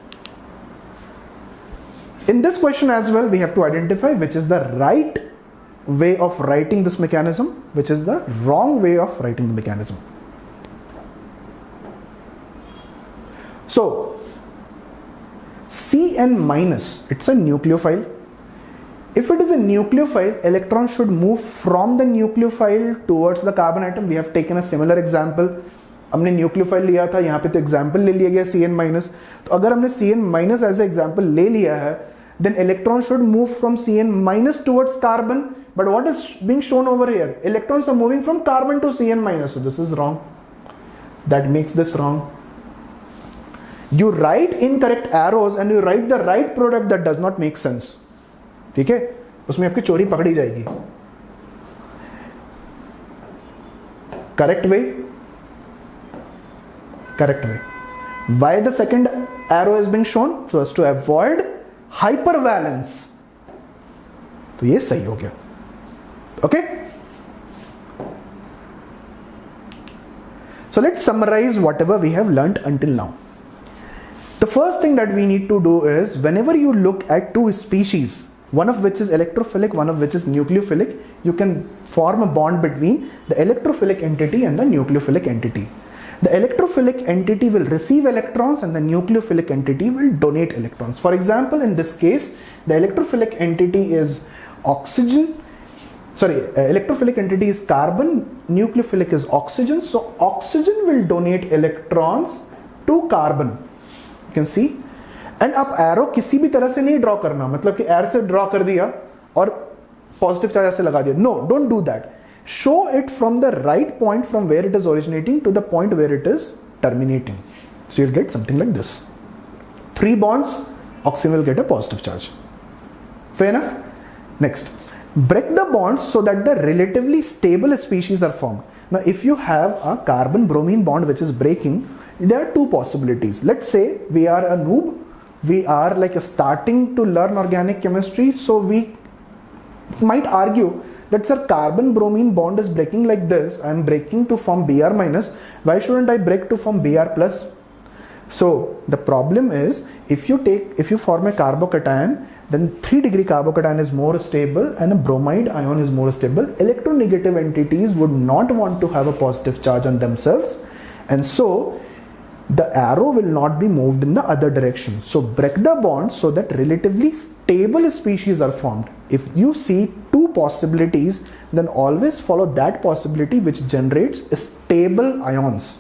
In this question as well, we have to identify which is the right way of writing this mechanism, which is the wrong way of writing the mechanism. So Cn minus, it's a nucleophile. If it is a nucleophile, electron should move from the nucleophile towards the carbon atom. We have taken a similar example. हमने nucleophile लिया था, यहाँ पे तो example ले लिया गया Cn minus. तो अगर हमने Cn minus as a example ले लिया है, then electron should move from Cn minus towards carbon. But what is being shown over here? Electrons are moving from carbon to Cn minus. So this is wrong. That makes this wrong. You write incorrect arrows and you write the right product, that does not make sense. ठीक है, उसमें आपकी चोरी पकड़ी जाएगी. Correct way. Correct way. Why the second arrow is being shown? So as to avoid hypervalence. तो ये सही हो गया. Okay. So let's summarize whatever we have learnt until now. The first thing that we need to do is, whenever you look at two species, one of which is electrophilic, one of which is nucleophilic, you can form a bond between the electrophilic entity and the nucleophilic entity. The electrophilic entity will receive electrons and the nucleophilic entity will donate electrons. For example, in this case, the electrophilic entity is oxygen. Electrophilic entity is carbon, nucleophilic is oxygen. So oxygen will donate electrons to carbon. You can see. And आप arrow किसी भी तरह से नहीं draw करना, मतलब कि arrow से ड्रॉ कर दिया और पॉजिटिव चार्ज ऐसे लगा दिया. No, don't do that. Show it from the right point from where it is originating to the point where it is terminating. So you will get something like this. 3 bonds, oxygen will get a positive charge. Fair enough? Next, break the bonds so that the relatively stable species are formed. Now if you have a carbon bromine bond which is breaking, there are 2 possibilities. Let's say we are a noob. We are like starting to learn organic chemistry, so we might argue that sir, carbon bromine bond is breaking like this. I am breaking to form Br minus. Why shouldn't I break to form Br plus? So the problem is, if you form a carbocation, then 3-degree carbocation is more stable and a bromide ion is more stable. Electronegative entities would not want to have a positive charge on themselves, and so the arrow will not be moved in the other direction. So break the bond so that relatively stable species are formed. If you see 2 possibilities, then always follow that possibility which generates stable ions.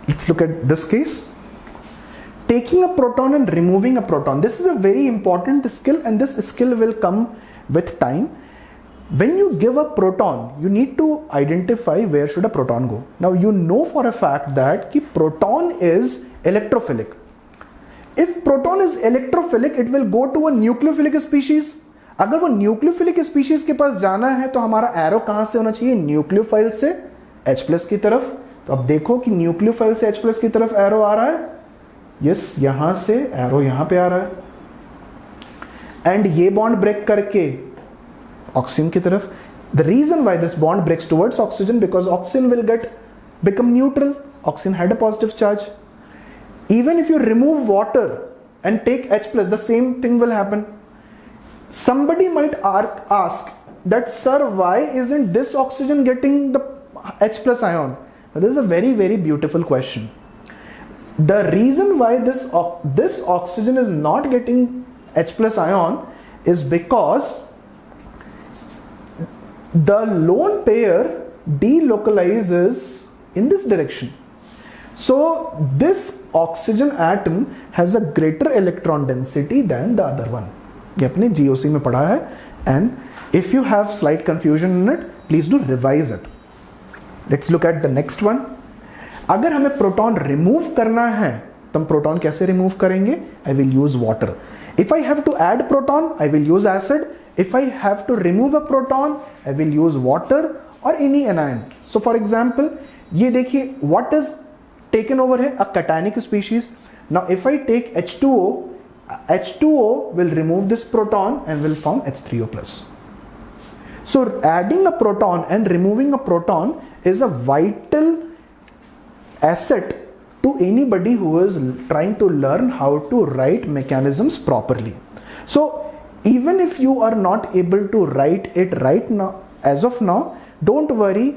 Let's look at this case. Taking a proton and removing a proton. This is a very important skill, and this skill will come with time. When you give a proton, you need to identify where should a proton go. Now you know for a fact that ki proton is electrophilic. If proton is electrophilic, it will go to a nucleophilic species. अगर वो nucleophilic species के पास जाना है तो हमारा arrow कहाँ से होना चाहिए? nucleophile से H+ की तरफ. तो अब देखो कि nucleophile से H+ की तरफ arrow आ रहा है. Yes, यहाँ से arrow यहाँ पे आ रहा है. And ये bond break करके oxygen की तरफ. The reason why this bond breaks towards oxygen, because oxygen will become neutral. Oxygen had a positive charge. Even if you remove water and take H+, the same thing will happen. Somebody might ask that, sir, why isn't this oxygen getting the H+ ion? Now, this is a very, very beautiful question. The reason why this oxygen is not getting H+ ion is because the lone pair delocalizes in this direction. So this oxygen atom has a greater electron density than the other one. ये अपने GOC में पढ़ा है, and if you have slight confusion in it, please do revise it. Let's look at the next one. अगर हमें proton remove करना है तो हम प्रोटॉन कैसे रिमूव करेंगे? I will use water. If I have to add proton, I will use acid. If I have to remove a proton, I will use water or any anion. So for example, ये देखिए, what is taken over here? A cationic species. Now if I take H2O, H2O will remove this proton and will form H3O+. So adding a proton and removing a proton is a vital asset to anybody who is trying to learn how to write mechanisms properly. So even if you are not able to write it right now, as of now, don't worry,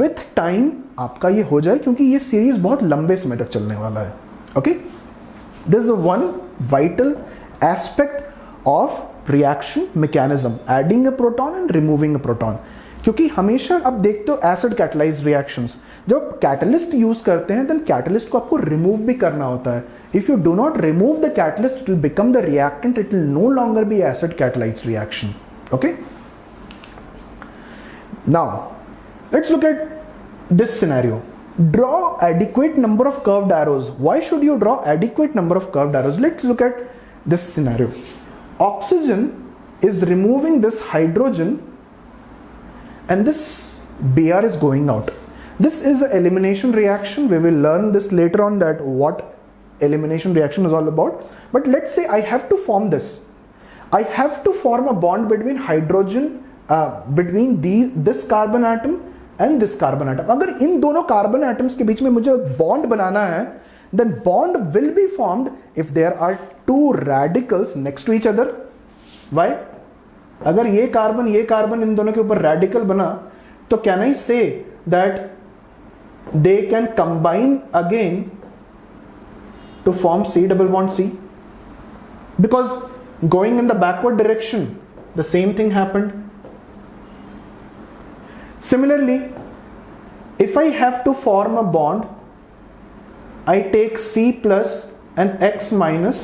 with time आपका ये हो जाए, क्योंकि ये series बहुत लंबे समय तक चलने वाला है. Okay, this is one vital aspect of reaction mechanism, adding a proton and removing a proton. क्योंकि हमेशा आप देखते हो एसिड कैटलाइज्ड रिएक्शंस, जब कैटलिस्ट यूज करते हैं देन कैटलिस्ट को आपको रिमूव भी करना होता है. If you do not remove the catalyst, it will become the reactant, it will no longer be acid catalysed reaction. Okay, now let's look at this scenario. Draw adequate number of curved arrows. Why should you draw adequate number of curved arrows? Let's look at this scenario. Oxygen is removing this hydrogen and this Br is going out. This is an elimination reaction. We will learn this later on, that what elimination reaction is all about. But let's say I have to form this. I have to form a bond between hydrogen, between this carbon atom and this carbon atom. अगर इन दोनों carbon atoms के बीच में मुझे bond बनाना है, then bond will be formed if there are two radicals next to each other. Why? अगर ये carbon इन दोनों के ऊपर radical बना, तो can I say that they can combine again to form C double bond C? Because going in the backward direction, the same thing happened. Similarly, if I have to form a bond, I take C plus and X minus,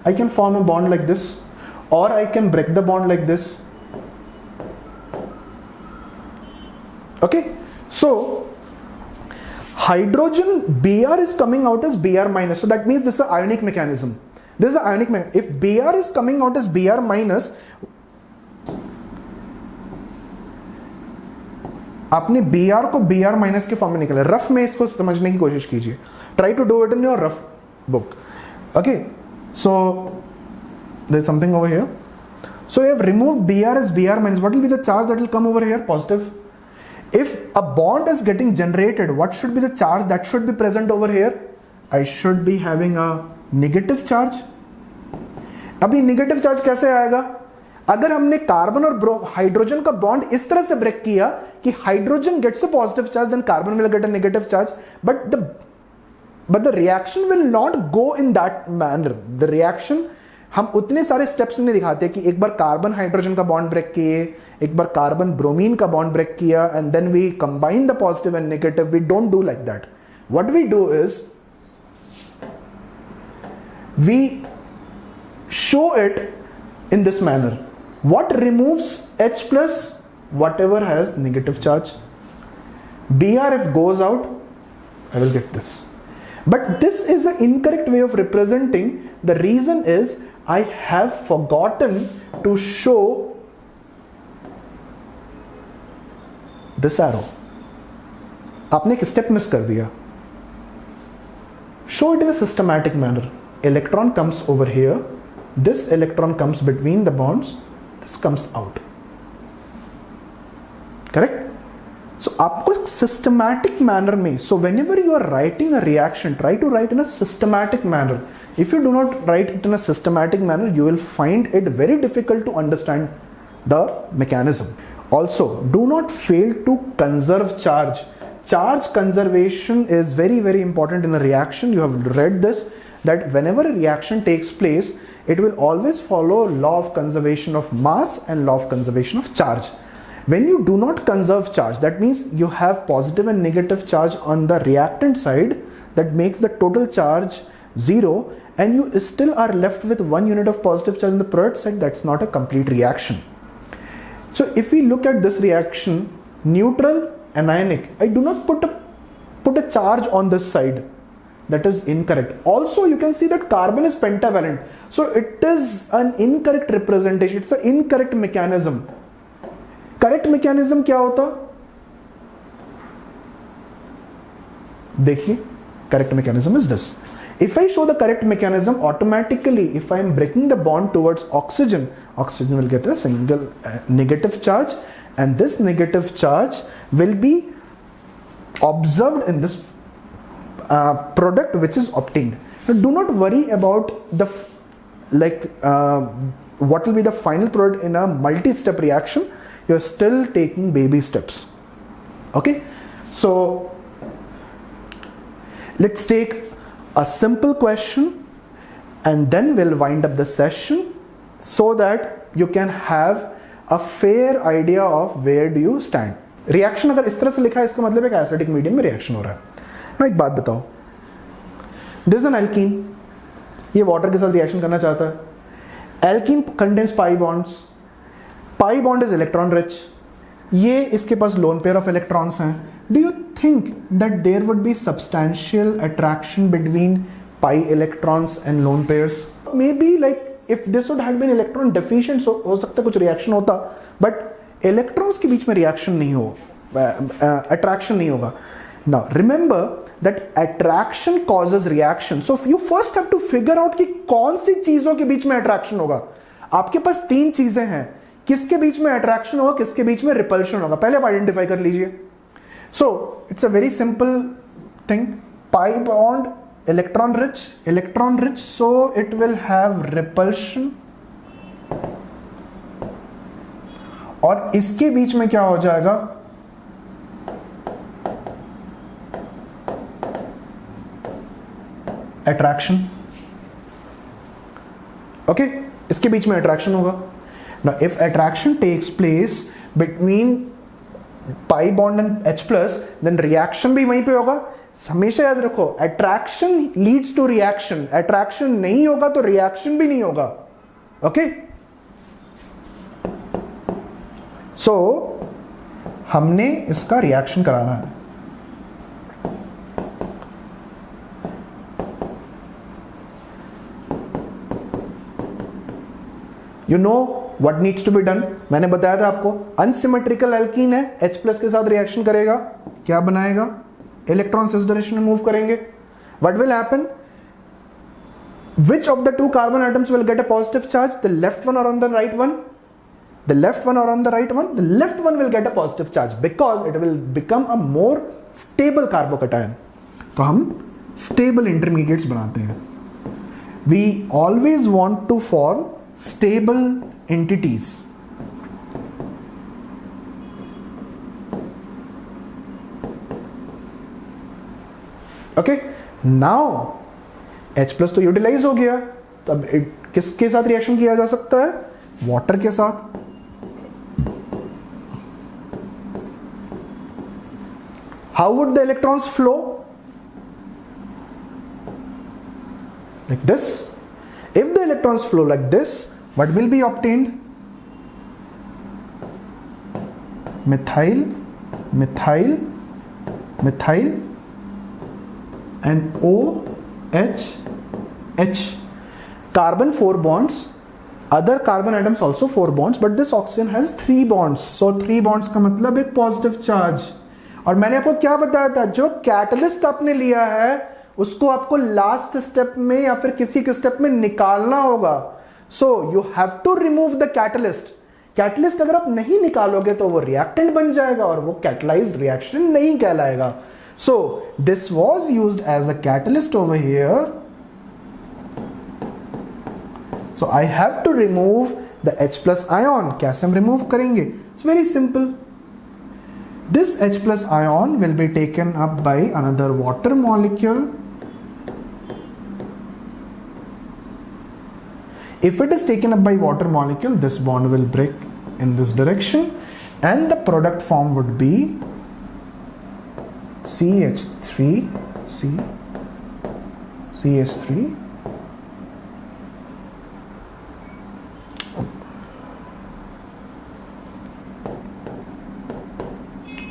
I can form a bond like this, or I can break the bond like this. Okay, so hydrogen Br is coming out as Br minus, so that means this is an ionic mechanism. This is an ionic mechanism. If Br is coming out as Br minus, आपने Br को Br minus के form में निकाला. Rough में इसको समझने की कोशिश कीजिए. Try to do it in your rough book. Okay, so there is something over here. So you have removed Br as Br minus. What will be the charge that will come over here? Positive. If a bond is getting generated, what should be the charge that should be present over here? I should be having a negative charge. अभी negative charge कैसे आएगा? अगर हमने carbon और hydrogen का bond इस तरह से ब्रेक किया कि hydrogen gets a positive charge, then carbon will get a negative charge, but the reaction will not go in that manner. The reaction हम उतने सारे स्टेप्स नहीं दिखाते कि एक बार कार्बन हाइड्रोजन का बॉन्ड ब्रेक किए, एक बार कार्बन ब्रोमीन का बॉन्ड ब्रेक किया, and then we combine the positive and negative. We don't do like that. What we do is we show it in this manner. What removes H plus? Whatever has negative charge. Br if goes out, I will get this. But this is an incorrect way of representing. The reason is I have forgotten to show this arrow. आपने एक step miss कर दिया. Show it in a systematic manner. Electron comes over here. This electron comes between the bonds, this comes out. Correct? So आपको systematic manner में, so whenever you are writing a reaction, try to write in a systematic manner. If you do not write it in a systematic manner, you will find it very difficult to understand the mechanism. Also, do not fail to conserve charge. Charge conservation is very, very important in a reaction. You have read this, that whenever a reaction takes place, it will always follow law of conservation of mass and law of conservation of charge. When you do not conserve charge, that means you have positive and negative charge on the reactant side, that makes the total charge 0, and you still are left with 1 unit of positive charge on the product side. That's not a complete reaction. So if we look at this reaction, neutral, anionic, I do not put a charge on this side. That is incorrect. Also, you can see that carbon is pentavalent. So it is an incorrect representation. It's an incorrect mechanism. Correct mechanism क्या होता? देखिए, correct mechanism is this. If I show the correct mechanism, automatically, if I am breaking the bond towards oxygen, oxygen will get a single negative charge, and this negative charge will be observed in this product which is obtained. Now do not worry about the what will be the final product in a multi-step reaction. You're still taking baby steps. Okay, so let's take a simple question and then we'll wind up the session so that you can have a fair idea of where do you stand. Reaction अगर इस तरह से लिखा है इसका मतलब एक acidic medium में रिएक्शन हो रहा है. मैं एक बात बताओ, दिस इज एन एल्कीन, ये वाटर के साथ रिएक्शन करना चाहता है. Alkene contains pi bonds, pi bond is electron rich, ये इसके पास लोन पेयर ऑफ इलेक्ट्रॉन्स हैं. Do you think that there would be substantial attraction between pi electrons and lone pairs? Maybe like if this would have been electron deficient हो सकता है कुछ reaction होता, but electrons के बीच में reaction नहीं हो, अट्रैक्शन नहीं होगा. Now remember that attraction causes reaction. So you first have to figure out कि कौन सी चीजों के बीच में अट्रैक्शन होगा. आपके पास तीन चीजें हैं, किसके बीच में अट्रैक्शन होगा, किसके बीच में रिपल्शन होगा, पहले आप आइडेंटिफाई कर लीजिए. So it's a very simple thing. Pi bond electron rich, so it will have repulsion, और इसके बीच में क्या हो जाएगा, अट्रैक्शन. ओके, इसके बीच में अट्रैक्शन होगा. Now if attraction takes place between pi bond and H plus, then reaction भी वहीं पे होगा. हमेशा याद रखो, attraction leads to reaction, attraction नहीं होगा तो रिएक्शन भी नहीं होगा. ओके, सो हमने इसका रिएक्शन कराना है. You know what needs to be done. मैंने बताया था आपको, अनसिमेट्रिकल एल्कीन है, H प्लस के साथ रिएक्शन करेगा, क्या बनाएगा, इलेक्ट्रॉन्स इस डायरेक्शन में मूव करेंगे. What will happen, which of the two carbon atoms will get a positive charge, the left one or on the right one? The left one or on the right one? The left one will get a positive charge because it will become a more stable carbocation. तो हम stable intermediates बनाते हैं. We always want to form stable entities. Okay, now H plus तो utilise हो गया, तो अब किसके साथ रिएक्शन किया जा सकता है, वाटर के साथ. How would the electrons flow? Like this. If the electrons flow like this, what will be obtained? Methyl, methyl, methyl, and OH, H. Carbon 4 bonds. Other carbon atoms also 4 bonds, but this oxygen has 3 bonds. So 3 bonds का मतलब एक positive charge. और मैंने आपको क्या बताया था, जो कैटलिस्ट आपने लिया है उसको आपको लास्ट स्टेप में या फिर किसी के स्टेप में निकालना होगा. So you have to remove the catalyst. Catalyst अगर आप नहीं निकालोगे तो वो रिएक्टेंट बन जाएगा और वो कैटलाइज्ड रिएक्शन नहीं कहलाएगा. So this was used as a catalyst over here. So I have to remove the H plus ion. कैसे हम रिमूव करेंगे? It's very simple. This H plus ion will be taken up by another water molecule. If it is taken up by water molecule, this bond will break in this direction and the product form would be CH3, CH3,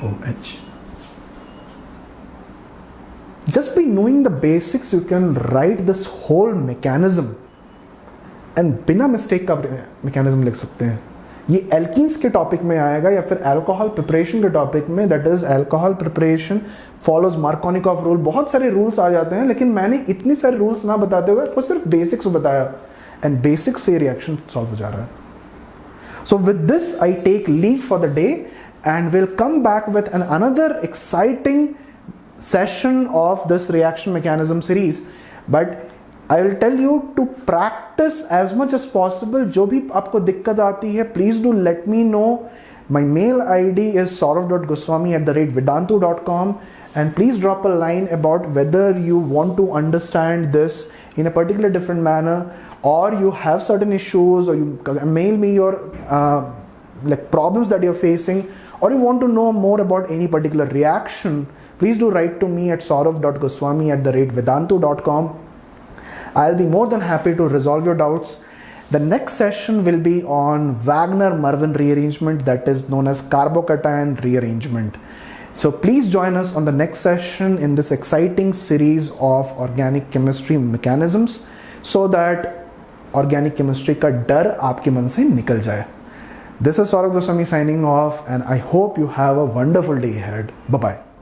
OH. Just by knowing the basics, you can write this whole mechanism and बिना mistake का mechanism लिख सकते हैं. ये alkenes के topic में आएगा या फिर अल्कोहल प्रिपरेशन के टॉपिक में, that is alcohol preparation follows Markovnikov rule. बहुत सारे रूल्स आ जाते हैं, लेकिन मैंने इतनी सारे रूल्स ना बताते हुए आपको सिर्फ बेसिक्स बताया एंड बेसिक्स से रिएक्शन सॉल्व हो जा रहा है. So with this I take leave for the day and we'll come back with another exciting session of this reaction mechanism series, but I will tell you to practice as much as possible. जो भी आपको दिक्कत आती है, please do let me know. My mail ID is saurav.goswami@vedantu.com, and please drop a line about whether you want to understand this in a particular different manner, or you have certain issues, or you mail me your like problems that you're facing, or you want to know more about any particular reaction. Please do write to me at saurav.goswami@vedantu.com. I'll be more than happy to resolve your doubts. The next session will be on Wagner-Mervin rearrangement, that is known as carbocation rearrangement. So please join us on the next session in this exciting series of organic chemistry mechanisms, so that organic chemistry का डर आपके मन से निकल जाए. This is Saurav Goswami signing off, and I hope you have a wonderful day ahead. Bye-bye.